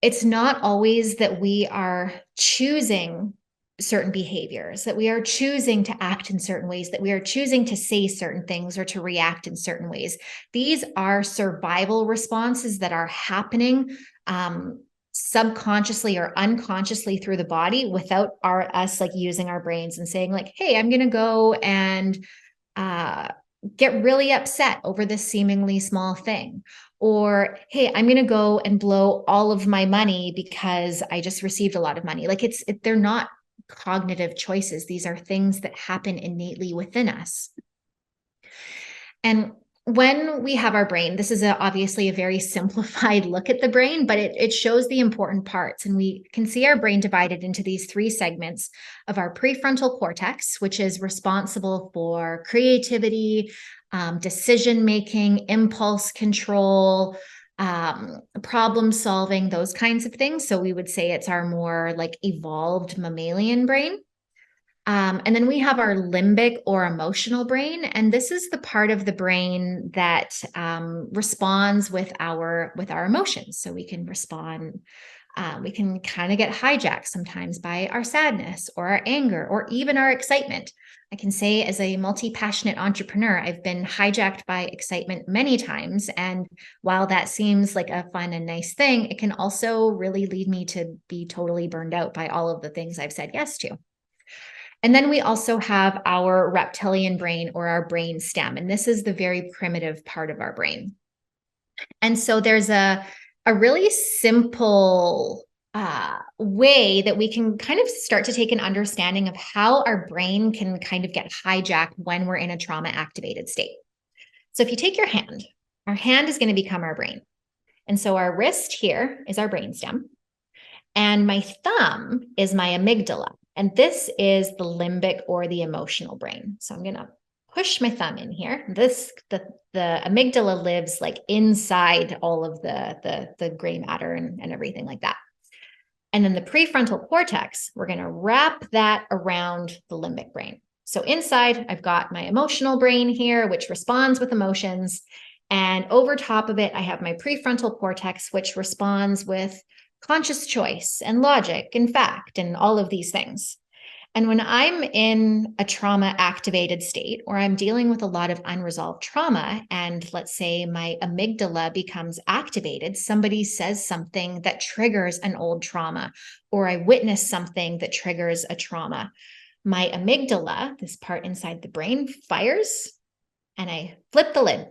it's not always that we are choosing certain behaviors, that we are choosing to act in certain ways, that we are choosing to say certain things or to react in certain ways. These are survival responses that are happening subconsciously or unconsciously through the body without us like using our brains and saying like, hey, I'm going to go and get really upset over this seemingly small thing. Or, hey, I'm going to go and blow all of my money because I just received a lot of money. Like they're not cognitive choices. These are things that happen innately within us. And when we have our brain, this is obviously a very simplified look at the brain, but it shows the important parts. And we can see our brain divided into these three segments of our prefrontal cortex, which is responsible for creativity, decision-making, impulse control, problem solving, those kinds of things. So we would say it's our more like evolved mammalian brain. And then we have our limbic or emotional brain. And this is the part of the brain that responds with our emotions. So we can respond, we can kind of get hijacked sometimes by our sadness or our anger or even our excitement. I can say as a multi-passionate entrepreneur, I've been hijacked by excitement many times. And while that seems like a fun and nice thing, it can also really lead me to be totally burned out by all of the things I've said yes to. And then we also have our reptilian brain or our brain stem. And this is the very primitive part of our brain. And so there's a really simple way that we can kind of start to take an understanding of how our brain can kind of get hijacked when we're in a trauma activated state. So if you take your hand, our hand is going to become our brain. And so our wrist here is our brainstem. And my thumb is my amygdala. And this is the limbic or the emotional brain. So I'm going to push my thumb in here. The amygdala lives like inside all of the gray matter and everything like that. And then the prefrontal cortex, we're going to wrap that around the limbic brain. So inside, I've got my emotional brain here, which responds with emotions. And over top of it, I have my prefrontal cortex, which responds with conscious choice and logic and fact and all of these things. And when I'm in a trauma activated state, or I'm dealing with a lot of unresolved trauma, and let's say my amygdala becomes activated, somebody says something that triggers an old trauma, or I witness something that triggers a trauma, my amygdala, this part inside the brain, fires and I flip the lid.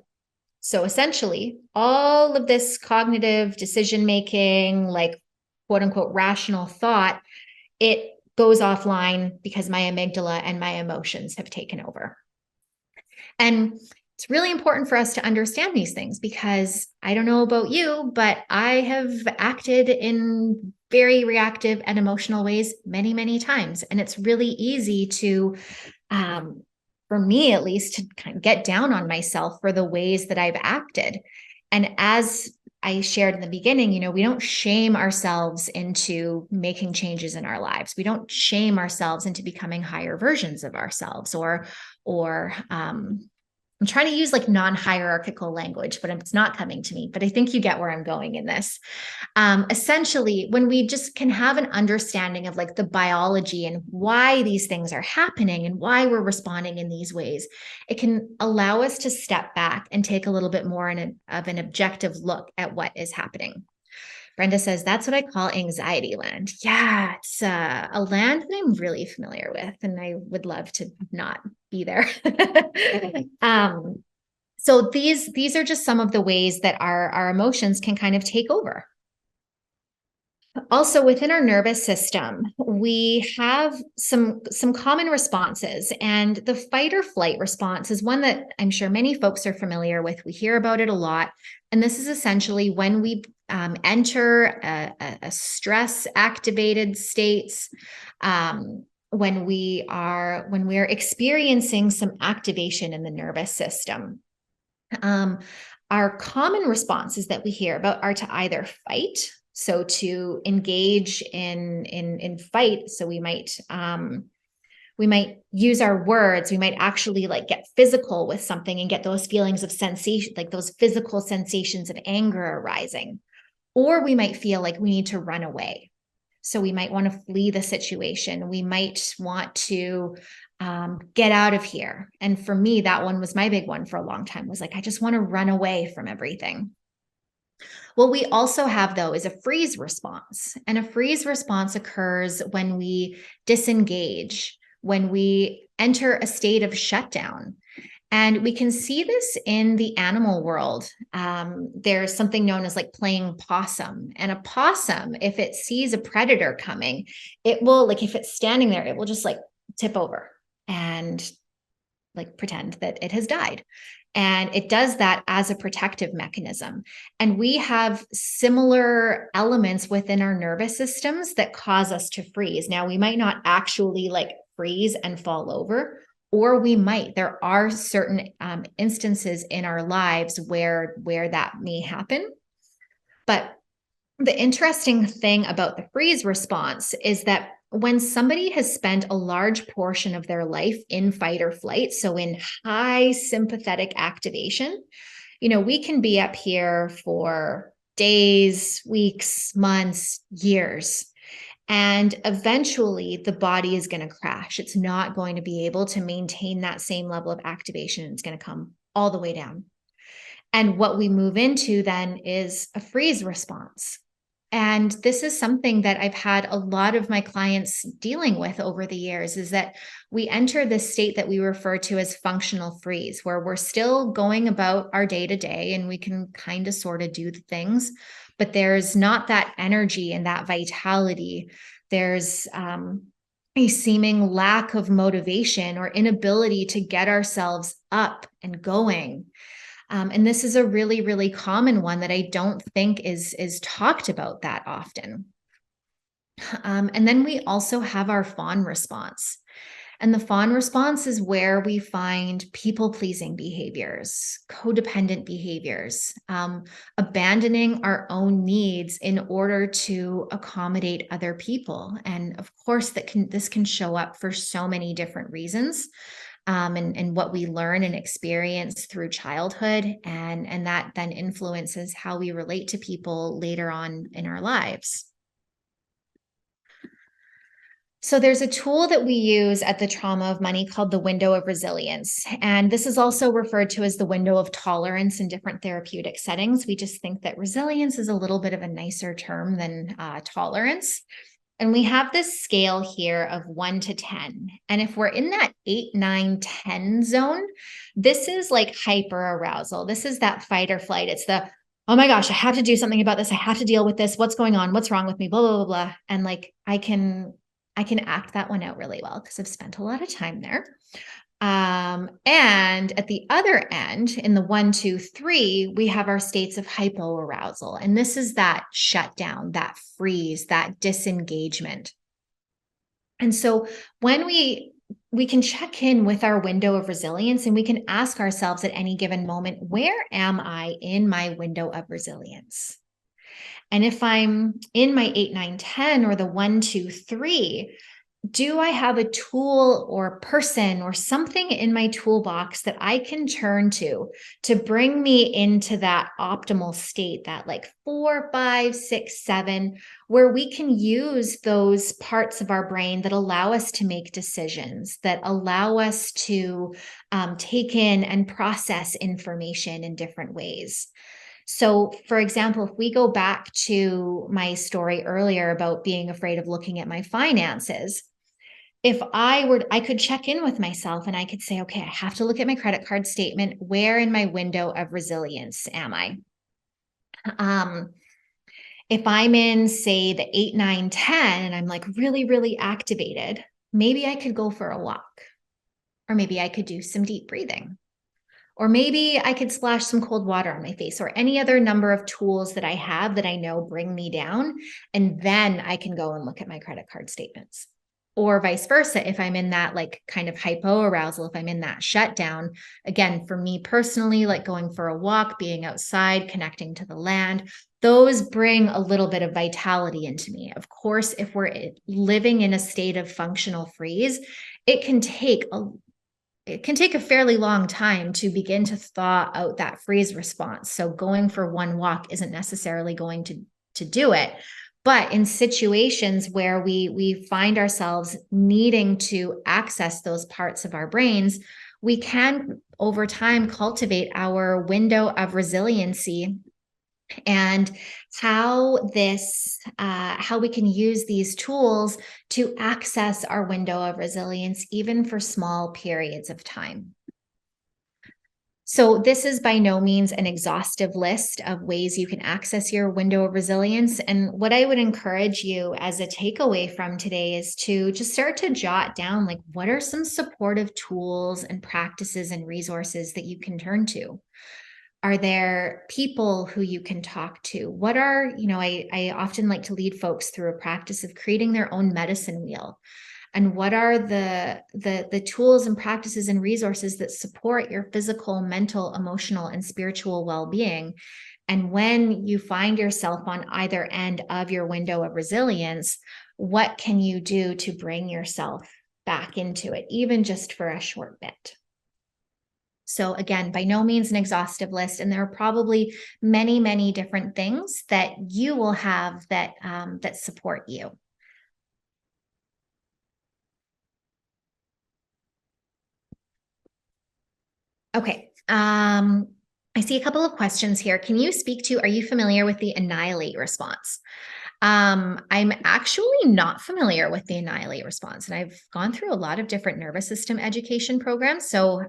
So essentially, all of this cognitive decision making, like quote unquote rational thought, it goes offline because my amygdala and my emotions have taken over. And it's really important for us to understand these things because I don't know about you, but I have acted in very reactive and emotional ways many, many times. And it's really easy to, for me at least, to kind of get down on myself for the ways that I've acted. And as I shared in the beginning, we don't shame ourselves into making changes in our lives. We don't shame ourselves into becoming higher versions of ourselves or I'm trying to use like non-hierarchical language, but it's not coming to me. But I think you get where I'm going in this. Essentially, when we just can have an understanding of like the biology and why these things are happening and why we're responding in these ways, it can allow us to step back and take a little bit more of an objective look at what is happening. Brenda says, that's what I call anxiety land. Yeah, it's a land that I'm really familiar with, and I would love to not be there. So these are just some of the ways that our emotions can kind of take over. Also, within our nervous system, we have some common responses, and the fight or flight response is one that I'm sure many folks are familiar with. We hear about it a lot, and this is essentially when we enter a stress activated states, when we are experiencing some activation in the nervous system. Our common responses that we hear about are to either fight. So to engage in fight, so we might use our words. We might actually like get physical with something and get those feelings of sensation, like those physical sensations of anger arising. Or we might feel like we need to run away. So we might want to flee the situation. We might want to get out of here. And for me, that one was my big one for a long time, was like, I just want to run away from everything. What we also have, though, is a freeze response. And a freeze response occurs when we disengage, when we enter a state of shutdown. And we can see this in the animal world. There's something known as like playing possum. And a possum, if it sees a predator coming, it will, like if it's standing there, it will just like tip over and like pretend that it has died. And it does that as a protective mechanism. And we have similar elements within our nervous systems that cause us to freeze. Now, we might not actually like freeze and fall over, or we might. There are certain instances in our lives where that may happen. But the interesting thing about the freeze response is that when somebody has spent a large portion of their life in fight or flight, so in high sympathetic activation, we can be up here for days, weeks, months, years. And eventually the body is going to crash. It's not going to be able to maintain that same level of activation. It's going to come all the way down. And what we move into then is a freeze response. And this is something that I've had a lot of my clients dealing with over the years, is that we enter this state that we refer to as functional freeze, where we're still going about our day to day and we can kind of sort of do the things, but there's not that energy and that vitality. There's a seeming lack of motivation or inability to get ourselves up and going. And this is a really, really common one that I don't think is talked about that often. And then we also have our fawn response. And the fawn response is where we find people-pleasing behaviors, codependent behaviors, abandoning our own needs in order to accommodate other people. And of course, this can show up for so many different reasons. And what we learn and experience through childhood, and that then influences how we relate to people later on in our lives. So there's a tool that we use at the Trauma of Money called the window of resilience. And this is also referred to as the window of tolerance in different therapeutic settings. We just think that resilience is a little bit of a nicer term than tolerance. And we have this scale here of 1 to 10. And if we're in that 8, 9, 10 zone, this is like hyper arousal. This is that fight or flight. It's the, oh my gosh, I have to do something about this. I have to deal with this. What's going on? What's wrong with me? Blah, blah, blah, blah. And like, I can act that one out really well because I've spent a lot of time there. And at the other end, in the 1, 2, 3, we have our states of hypoarousal. And this is that shutdown, that freeze, that disengagement. And so when we can check in with our window of resilience, and we can ask ourselves at any given moment, where am I in my window of resilience? And if I'm in my 8, 9, 10, or the 1, 2, 3, do I have a tool or person or something in my toolbox that I can turn to bring me into that optimal state, that like 4, 5, 6, 7, where we can use those parts of our brain that allow us to make decisions, that allow us to take in and process information in different ways. So, for example, if we go back to my story earlier about being afraid of looking at my finances, if I could check in with myself and I could say, okay, I have to look at my credit card statement. Where in my window of resilience am I? If I'm in, say, the 8, 9, 10, and I'm like really, really activated, maybe I could go for a walk, or maybe I could do some deep breathing. Or maybe I could splash some cold water on my face, or any other number of tools that I have that I know bring me down. And then I can go and look at my credit card statements. Or vice versa, if I'm in that like kind of hypoarousal, if I'm in that shutdown, again, for me personally, like going for a walk, being outside, connecting to the land, those bring a little bit of vitality into me. Of course, if we're living in a state of functional freeze, it can take a fairly long time to begin to thaw out that freeze response. So going for one walk isn't necessarily going to do it. But in situations where we find ourselves needing to access those parts of our brains, we can over time cultivate our window of resiliency, and how we can use these tools to access our window of resilience, even for small periods of time. So this is by no means an exhaustive list of ways you can access your window of resilience. And what I would encourage you as a takeaway from today is to just start to jot down, like, what are some supportive tools and practices and resources that you can turn to? Are there people who you can talk to? What are, I often like to lead folks through a practice of creating their own medicine wheel. And what are the tools and practices and resources that support your physical, mental, emotional, and spiritual well-being? And when you find yourself on either end of your window of resilience, what can you do to bring yourself back into it, even just for a short bit? So again, by no means an exhaustive list, and there are probably many, many different things that you will have that support you. Okay, I see a couple of questions here. Can you speak to, are you familiar with the annihilate response? I'm actually not familiar with the annihilate response, and I've gone through a lot of different nervous system education programs. So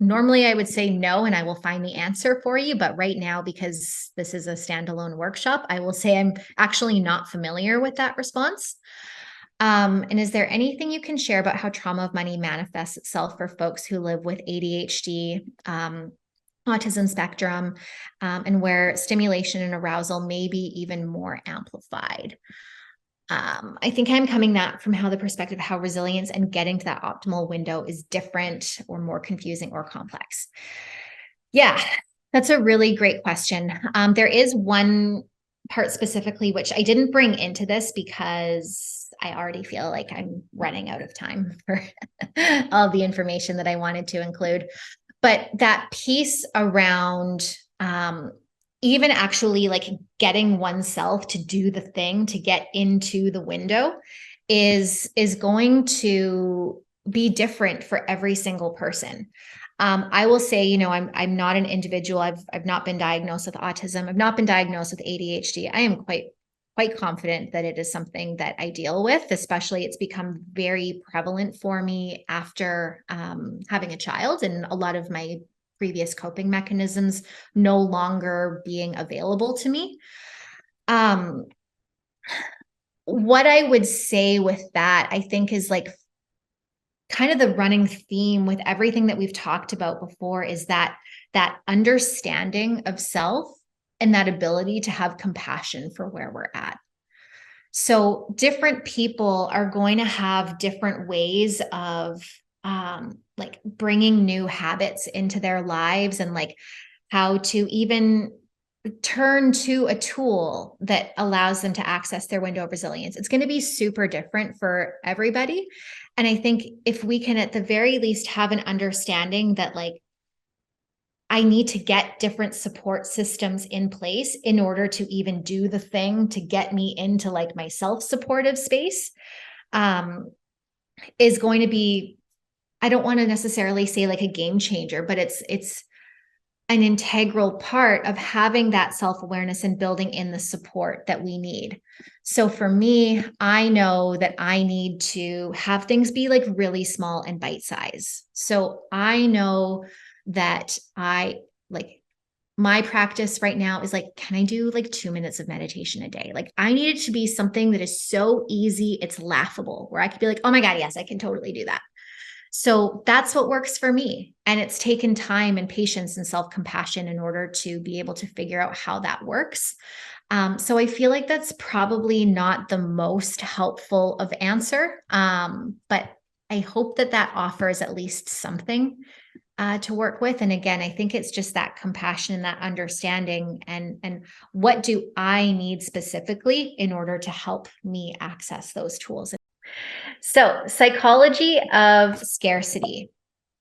normally I would say no, and I will find the answer for you. But right now, because this is a standalone workshop, I will say I'm actually not familiar with that response. And is there anything you can share about how trauma of money manifests itself for folks who live with ADHD, autism spectrum, and where stimulation and arousal may be even more amplified? I think I'm coming that from how the perspective of how resilience and getting to that optimal window is different or more confusing or complex. Yeah, that's a really great question. There is one part specifically, which I didn't bring into this because I already feel like I'm running out of time for all the information that I wanted to include. But that piece around even actually like getting oneself to do the thing to get into the window is going to be different for every single person. I will say, you know, I'm not an individual. I've not been diagnosed with autism. I've not been diagnosed with ADHD. I am quite confident that it is something that I deal with. Especially, it's become very prevalent for me after having a child, and a lot of my previous coping mechanisms no longer being available to me. What I would say with that, I think, is like kind of the running theme with everything that we've talked about before is that understanding of self and that ability to have compassion for where we're at. So different people are going to have different ways of like bringing new habits into their lives, and like how to even turn to a tool that allows them to access their window of resilience. It's going to be super different for everybody. And I think if we can at the very least have an understanding that like I need to get different support systems in place in order to even do the thing to get me into like my self-supportive space, is going to be, I don't want to necessarily say like a game changer, but it's an integral part of having that self-awareness and building in the support that we need. So for me, I know that I need to have things be like really small and bite size. So I know that I like my practice right now is like, can I do like 2 minutes of meditation a day? Like I need it to be something that is so easy, it's laughable, where I could be like, oh my God, yes, I can totally do that. So that's what works for me. And it's taken time and patience and self-compassion in order to be able to figure out how that works. So I feel like that's probably not the most helpful of answer, but I hope that that offers at least something to work with. And again, I think it's just that compassion and that understanding, and what do I need specifically in order to help me access those tools. So, psychology of scarcity.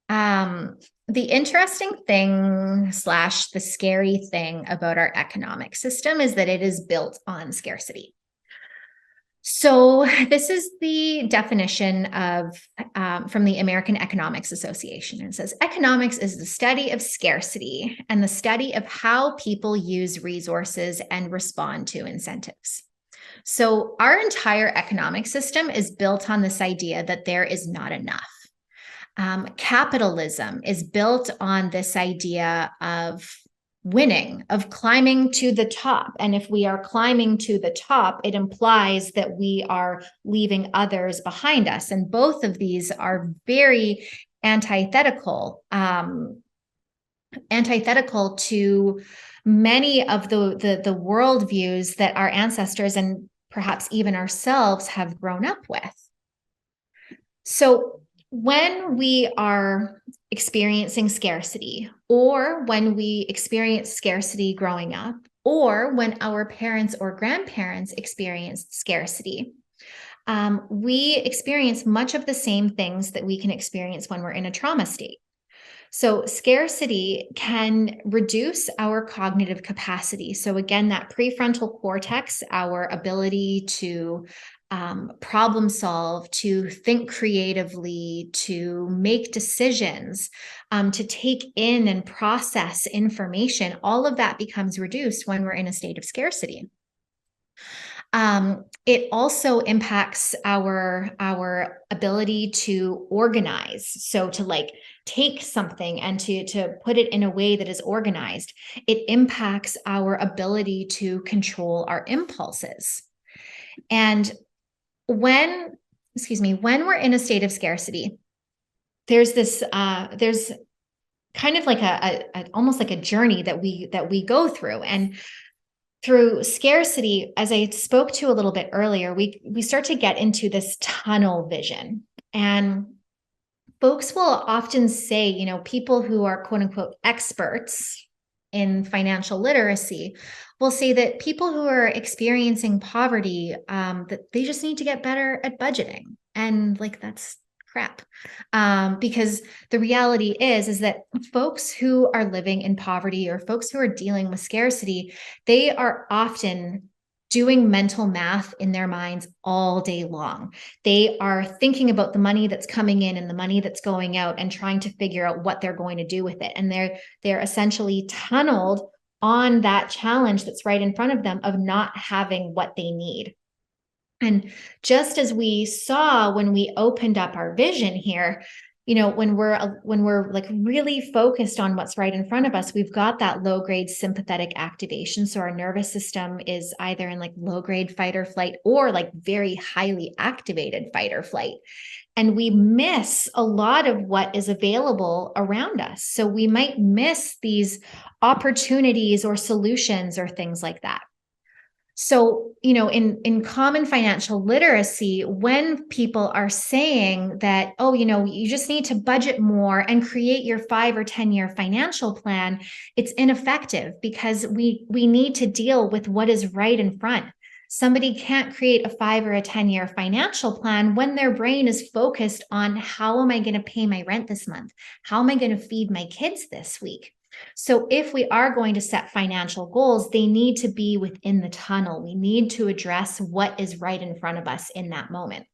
The interesting thing slash the scary thing about our economic system is that it is built on scarcity. So, this is the definition of from the American Economics Association. It says economics is the study of scarcity and the study of how people use resources and respond to incentives. So, our entire economic system is built on this idea that there is not enough. Capitalism is built on this idea of winning, of climbing to the top. And if we are climbing to the top, it implies that we are leaving others behind us. And both of these are very antithetical to many of the worldviews that our ancestors and perhaps even ourselves have grown up with. So when we are experiencing scarcity, or when we experience scarcity growing up, or when our parents or grandparents experienced scarcity, we experience much of the same things that we can experience when we're in a trauma state. So scarcity can reduce our cognitive capacity. So again, that prefrontal cortex, our ability to problem solve, to think creatively, to make decisions, to take in and process information, all of that becomes reduced when we're in a state of scarcity. It also impacts our ability to organize. So to like take something and to put it in a way that is organized. It impacts our ability to control our impulses. And when we're in a state of scarcity, there's this there's kind of like a almost like a journey that we go through. And through scarcity, as I spoke to a little bit earlier, we start to get into this tunnel vision. And folks will often say, people who are quote unquote experts in financial literacy will say that people who are experiencing poverty, that they just need to get better at budgeting. And like, that's crap. Because the reality is that folks who are living in poverty or folks who are dealing with scarcity, they are often doing mental math in their minds all day long. They are thinking about the money that's coming in and the money that's going out and trying to figure out what they're going to do with it. And they're essentially tunneled on that challenge that's right in front of them of not having what they need. And just as we saw when we opened up our vision here, when we're like really focused on what's right in front of us, we've got that low grade sympathetic activation. So our nervous system is either in like low grade fight or flight or like very highly activated fight or flight. And we miss a lot of what is available around us. So we might miss these opportunities or solutions or things like that. So, in common financial literacy, when people are saying that, oh, you just need to budget more and create your 5 or 10-year financial plan, it's ineffective because we need to deal with what is right in front. Somebody can't create a 5 or a 10-year financial plan when their brain is focused on how am I going to pay my rent this month? How am I going to feed my kids this week? So if we are going to set financial goals, they need to be within the tunnel. We need to address what is right in front of us in that moment.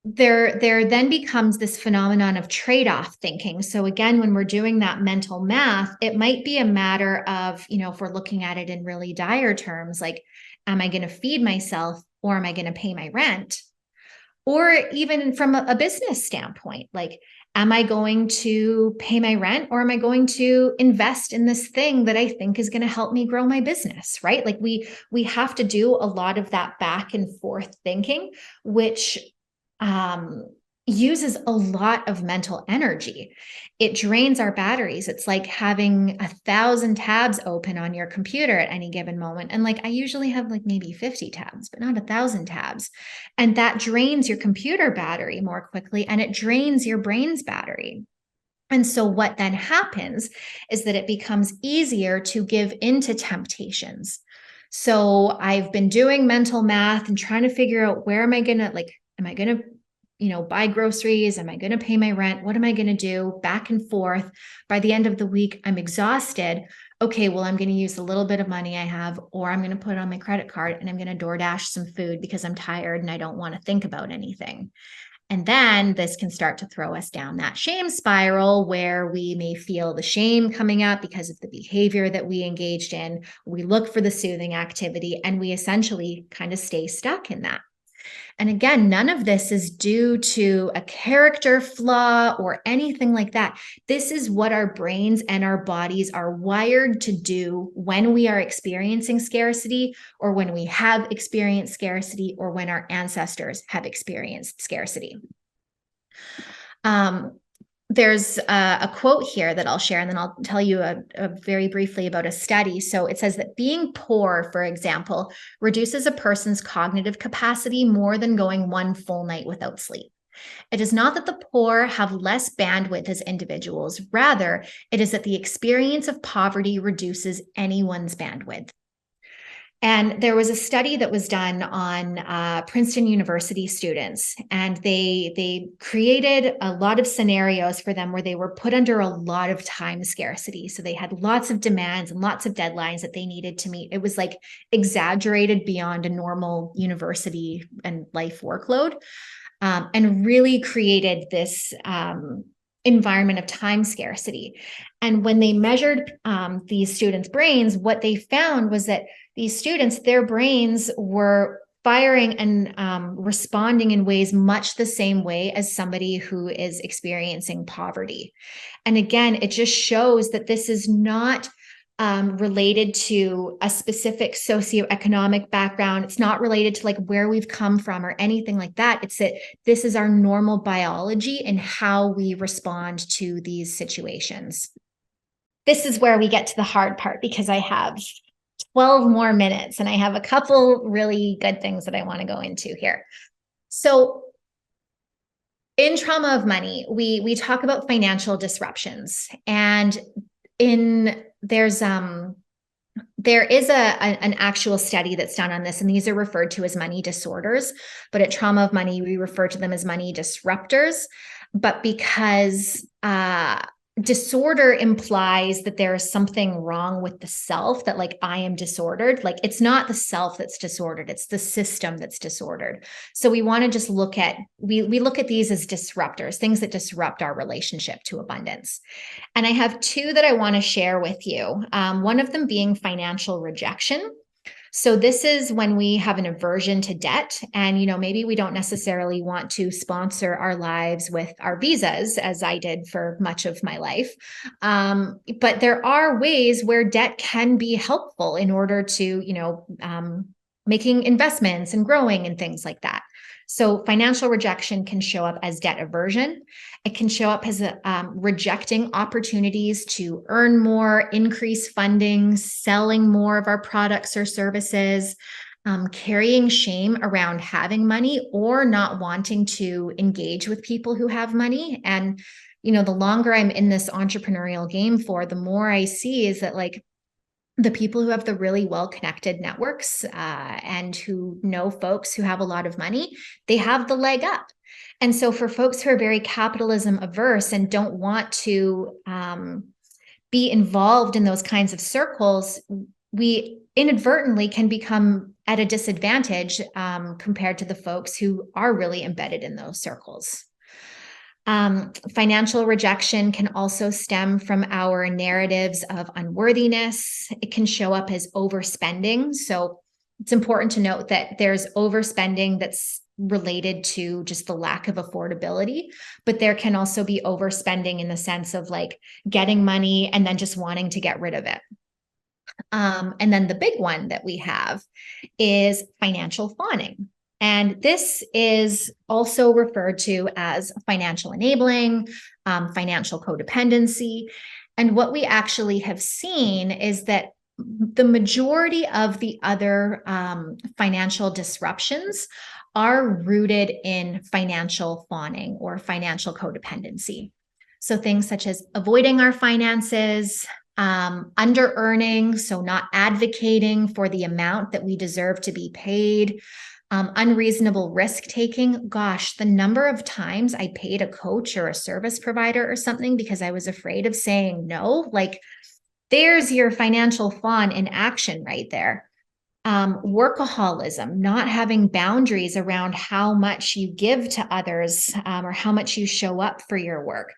There then becomes this phenomenon of trade-off thinking. So again, when we're doing that mental math, it might be a matter of, if we're looking at it in really dire terms, like, am I going to feed myself or am I going to pay my rent? Or even from a business standpoint, like, am I going to pay my rent or am I going to invest in this thing that I think is going to help me grow my business, right? Like we have to do a lot of that back and forth thinking, which uses a lot of mental energy. It drains our batteries. It's like having 1,000 tabs open on your computer at any given moment. And like, I usually have like maybe 50 tabs, but not 1,000 tabs. And that drains your computer battery more quickly and it drains your brain's battery. And so what then happens is that it becomes easier to give into temptations. So I've been doing mental math and trying to figure out where am I going to buy groceries? Am I going to pay my rent? What am I going to do? Back and forth. By the end of the week, I'm exhausted. Okay, well, I'm going to use a little bit of money I have, or I'm going to put it on my credit card and I'm going to DoorDash some food because I'm tired and I don't want to think about anything. And then this can start to throw us down that shame spiral where we may feel the shame coming up because of the behavior that we engaged in. We look for the soothing activity and we essentially kind of stay stuck in that. And again, none of this is due to a character flaw or anything like that. This is what our brains and our bodies are wired to do when we are experiencing scarcity or when we have experienced scarcity or when our ancestors have experienced scarcity. There's a quote here that I'll share, and then I'll tell you very briefly about a study. So it says that being poor, for example, reduces a person's cognitive capacity more than going one full night without sleep. It is not that the poor have less bandwidth as individuals. Rather, it is that the experience of poverty reduces anyone's bandwidth. And there was a study that was done on Princeton University students, and they created a lot of scenarios for them where they were put under a lot of time scarcity. So they had lots of demands and lots of deadlines that they needed to meet. It was like exaggerated beyond a normal university and life workload, and really created this environment of time scarcity. And when they measured these students' brains, what they found was that these students, their brains were firing and responding in ways much the same way as somebody who is experiencing poverty. And again, it just shows that this is not related to a specific socioeconomic background. It's not related to like where we've come from or anything like that. It's that this is our normal biology and how we respond to these situations. this is where we get to the hard part, because I have 12 more minutes and I have a couple really good things that I want to go into here. So in trauma of money, we talk about financial disruptions, and there is an actual study that's done on this, and these are referred to as money disorders. But at Trauma of Money, we refer to them as money disruptors. But because disorder implies that there is something wrong with the self, that like I am disordered, like it's not the self that's disordered, it's the system that's disordered. So we want to just look at, we look at these as disruptors, things that disrupt our relationship to abundance. And I have two that I want to share with you. One of them being financial rejection. So this is when we have an aversion to debt, and maybe we don't necessarily want to sponsor our lives with our visas, as I did for much of my life. But there are ways where debt can be helpful in order to, making investments and growing and things like that. So financial rejection can show up as debt aversion. It can show up as rejecting opportunities to earn more, increase funding, selling more of our products or services, carrying shame around having money, or not wanting to engage with people who have money. And, the longer I'm in this entrepreneurial game for, the more I see is that like the people who have the really well-connected networks and who know folks who have a lot of money, they have the leg up. And so for folks who are very capitalism averse and don't want to be involved in those kinds of circles, we inadvertently can become at a disadvantage compared to the folks who are really embedded in those circles. Financial rejection can also stem from our narratives of unworthiness. It can show up as overspending. So it's important to note that there's overspending that's related to just the lack of affordability, but there can also be overspending in the sense of like getting money and then just wanting to get rid of it. And then the big one that we have is financial fawning. And this is also referred to as financial enabling, financial codependency. And what we actually have seen is that the majority of the other financial disruptions are rooted in financial fawning or financial codependency. So things such as avoiding our finances, under earning, so not advocating for the amount that we deserve to be paid, unreasonable risk taking. Gosh, the number of times I paid a coach or a service provider or something because I was afraid of saying no, like there's your financial fawn in action right there. Workaholism, not having boundaries around how much you give to others or how much you show up for your work.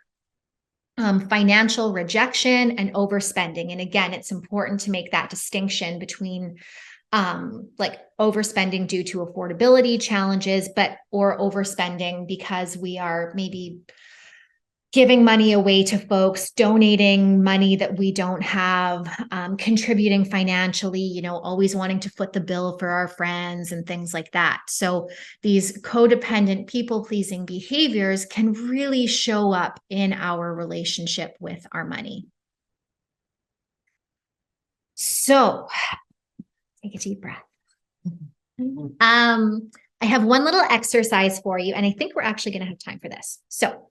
Financial rejection and overspending. And again, it's important to make that distinction between like overspending due to affordability challenges, or overspending because we are maybe giving money away to folks, donating money that we don't have, contributing financially, always wanting to foot the bill for our friends and things like that. So these codependent people-pleasing behaviors can really show up in our relationship with our money. So take a deep breath. I have one little exercise for you, and I think we're actually going to have time for this. So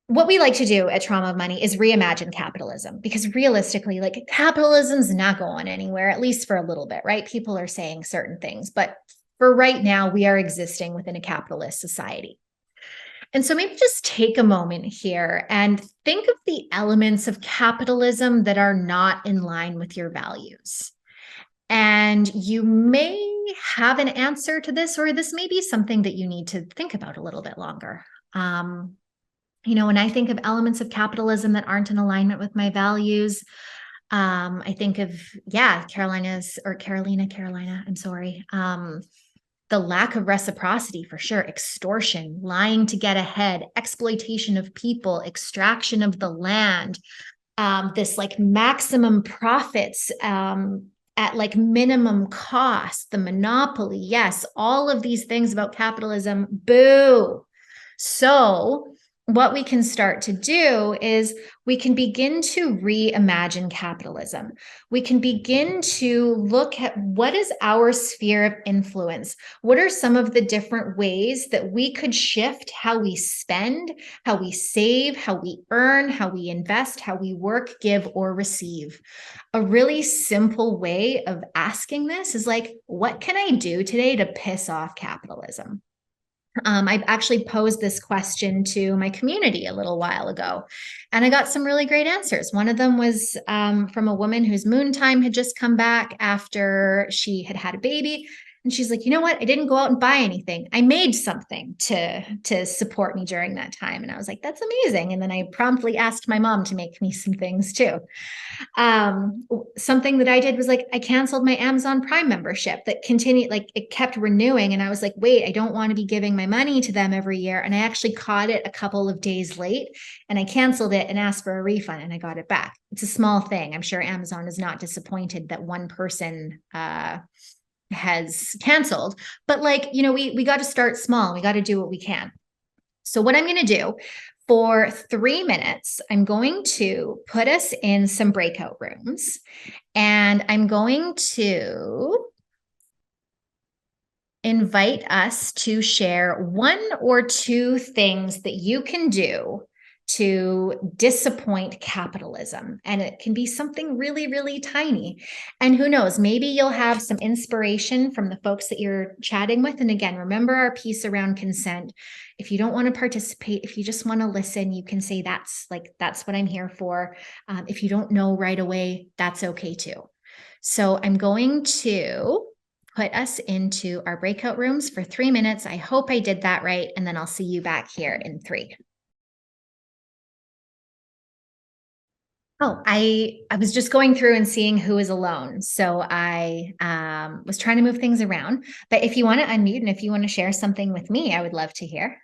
what we like to do at Trauma of Money is reimagine capitalism, because realistically, like capitalism's not going anywhere, at least for a little bit, right? People are saying certain things, but for right now, we are existing within a capitalist society. And so maybe just take a moment here and think of the elements of capitalism that are not in line with your values. And you may have an answer to this, or this may be something that you need to think about a little bit longer. When I think of elements of capitalism that aren't in alignment with my values, I think of, Carolina, I'm sorry. The lack of reciprocity for sure, extortion, lying to get ahead, exploitation of people, extraction of the land, this like maximum profits at like minimum cost, the monopoly. Yes, all of these things about capitalism, boo. So what we can start to do is we can begin to reimagine capitalism. We can begin to look at what is our sphere of influence. What are some of the different ways that we could shift how we spend, how we save, how we earn, how we invest, how we work, give, or receive? A really simple way of asking this is like, what can I do today to piss off capitalism? I've actually posed this question to my community a little while ago, and I got some really great answers. One of them was from a woman whose moon time had just come back after she had had a baby. And she's like, you know what? I didn't go out and buy anything. I made something to support me during that time. And I was like, that's amazing. And then I promptly asked my mom to make me some things too. Something that I did was like I canceled my Amazon Prime membership that continued, like it kept renewing, and I was like, wait, I don't want to be giving my money to them every year. And I actually caught it a couple of days late, and I canceled it and asked for a refund, and I got it back. It's a small thing. I'm sure Amazon is not disappointed that one person has canceled, but like, you know, we got to start small. We got to do what we can. So what I'm going to do for 3 minutes, I'm going to put us in some breakout rooms, and I'm going to invite us to share one or two things that you can do to disappoint capitalism. And it can be something really, really tiny. And who knows, maybe you'll have some inspiration from the folks that you're chatting with. And again, remember our piece around consent. If you don't want to participate, if you just want to listen, you can say that's what I'm here for. If you don't know right away, that's okay too. So I'm going to put us into our breakout rooms for 3 minutes. I hope I did that right. And then I'll see you back here in 3. Oh, I was just going through and seeing who is alone. So I was trying to move things around. But if you want to unmute and if you want to share something with me, I would love to hear.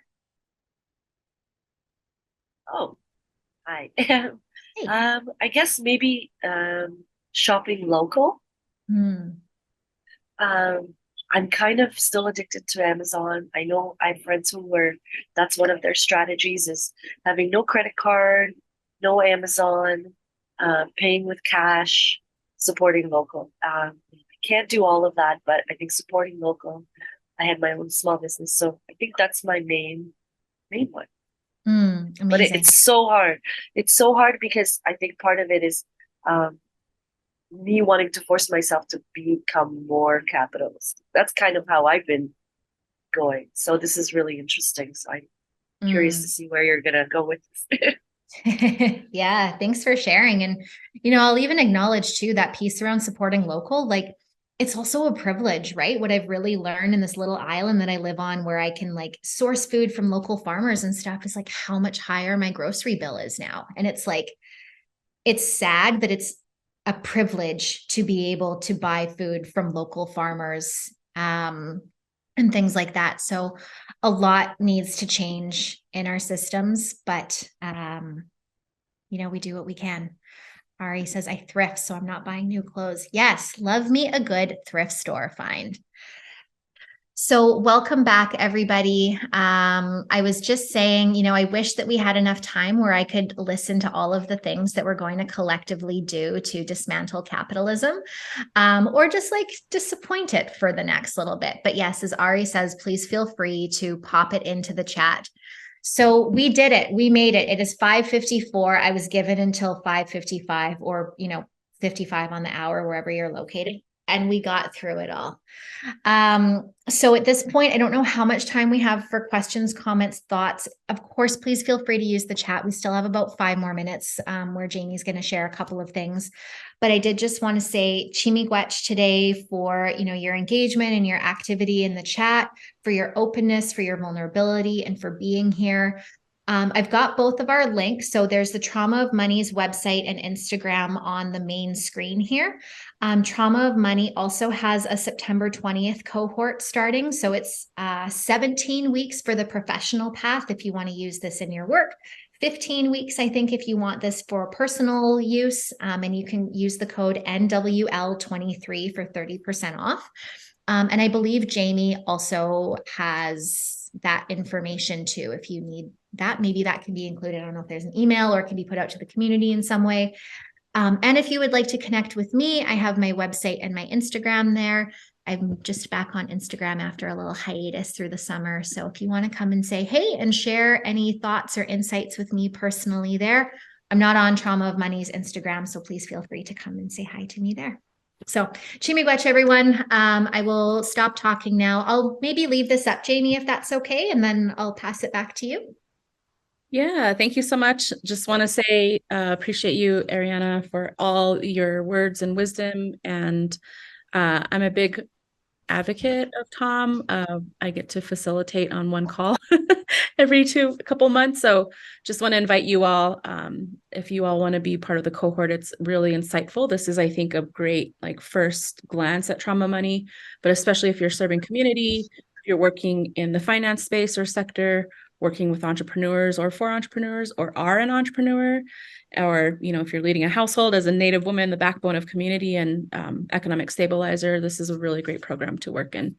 Oh, hi. Hey. I guess maybe shopping local. Hmm. Um, I'm kind of still addicted to Amazon. I know I have friends who were, that's one of their strategies is having no credit card, no Amazon, paying with cash, supporting local. I can't do all of that, but I think supporting local. I had my own small business, so I think that's my main one. But Amazing. it's so hard. It's so hard because I think part of it is um, me wanting to force myself to become more capitalist. That's kind of how I've been going. So this is really interesting. So I'm curious to Mm. see where you're gonna go with this. Yeah, thanks for sharing. And, you know, I'll even acknowledge too that piece around supporting local. Like, it's also a privilege, right? What I've really learned in this little island that I live on, where I can like source food from local farmers and stuff, is like how much higher my grocery bill is now. And it's like, it's sad that it's a privilege to be able to buy food from local farmers and things like that. So a lot needs to change in our systems, but you know, we do what we can. Ari says, I thrift, so I'm not buying new clothes. Yes, love me a good thrift store find. So, welcome back, everybody. I was just saying, you know, I wish that we had enough time where I could listen to all of the things that we're going to collectively do to dismantle capitalism, or just like disappoint it for the next little bit. But yes, as Ari says, please feel free to pop it into the chat. So we did it. We made it. It is 5:54. I was given until 5:55, or, you know, 55 on the hour, wherever you're located. And we got through it all. So at this point, I don't know how much time we have for questions, comments, thoughts. Of course, please feel free to use the chat. We still have about 5 more minutes where Jamie's going to share a couple of things. But I did just want to say chimigwech today for, you know, your engagement and your activity in the chat, for your openness, for your vulnerability, and for being here. I've got both of our links. So there's the Trauma of Money's website and Instagram on the main screen here. Trauma of Money also has a September 20th cohort starting. So it's 17 weeks for the professional path if you want to use this in your work. 15 weeks, I think, if you want this for personal use. And you can use the code NWL23 for 30% off. And I believe Jamie also has that information too, if you need that, maybe that can be included. I don't know if there's an email or it can be put out to the community in some way. And if you would like to connect with me, I have my website and my Instagram there. I'm just back on Instagram after a little hiatus through the summer. So if you want to come and say hey and share any thoughts or insights with me personally there, I'm not on Trauma of Money's Instagram, so please feel free to come and say hi to me there. So, Chimigwech, everyone. I will stop talking now. I'll maybe leave this up, Jamie, if that's okay, and then I'll pass it back to you. Yeah, thank you so much. Just want to say, appreciate you, Arianna, for all your words and wisdom. And I'm a big advocate of Tom. I get to facilitate on one call every couple months. So just want to invite you all. If you all want to be part of the cohort, it's really insightful. This is, I think, a great like first glance at trauma money, but especially if you're serving community, if you're working in the finance space or sector, working with entrepreneurs or for entrepreneurs, or are an entrepreneur, or if you're leading a household as a Native woman, the backbone of community and economic stabilizer, this is a really great program to work in.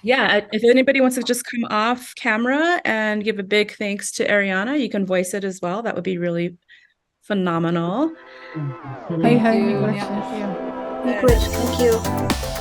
Yeah, if anybody wants to just come off camera and give a big thanks to Arianna, you can voice it as well. That would be really phenomenal. Hej, hej, Mikuláš. Thank you.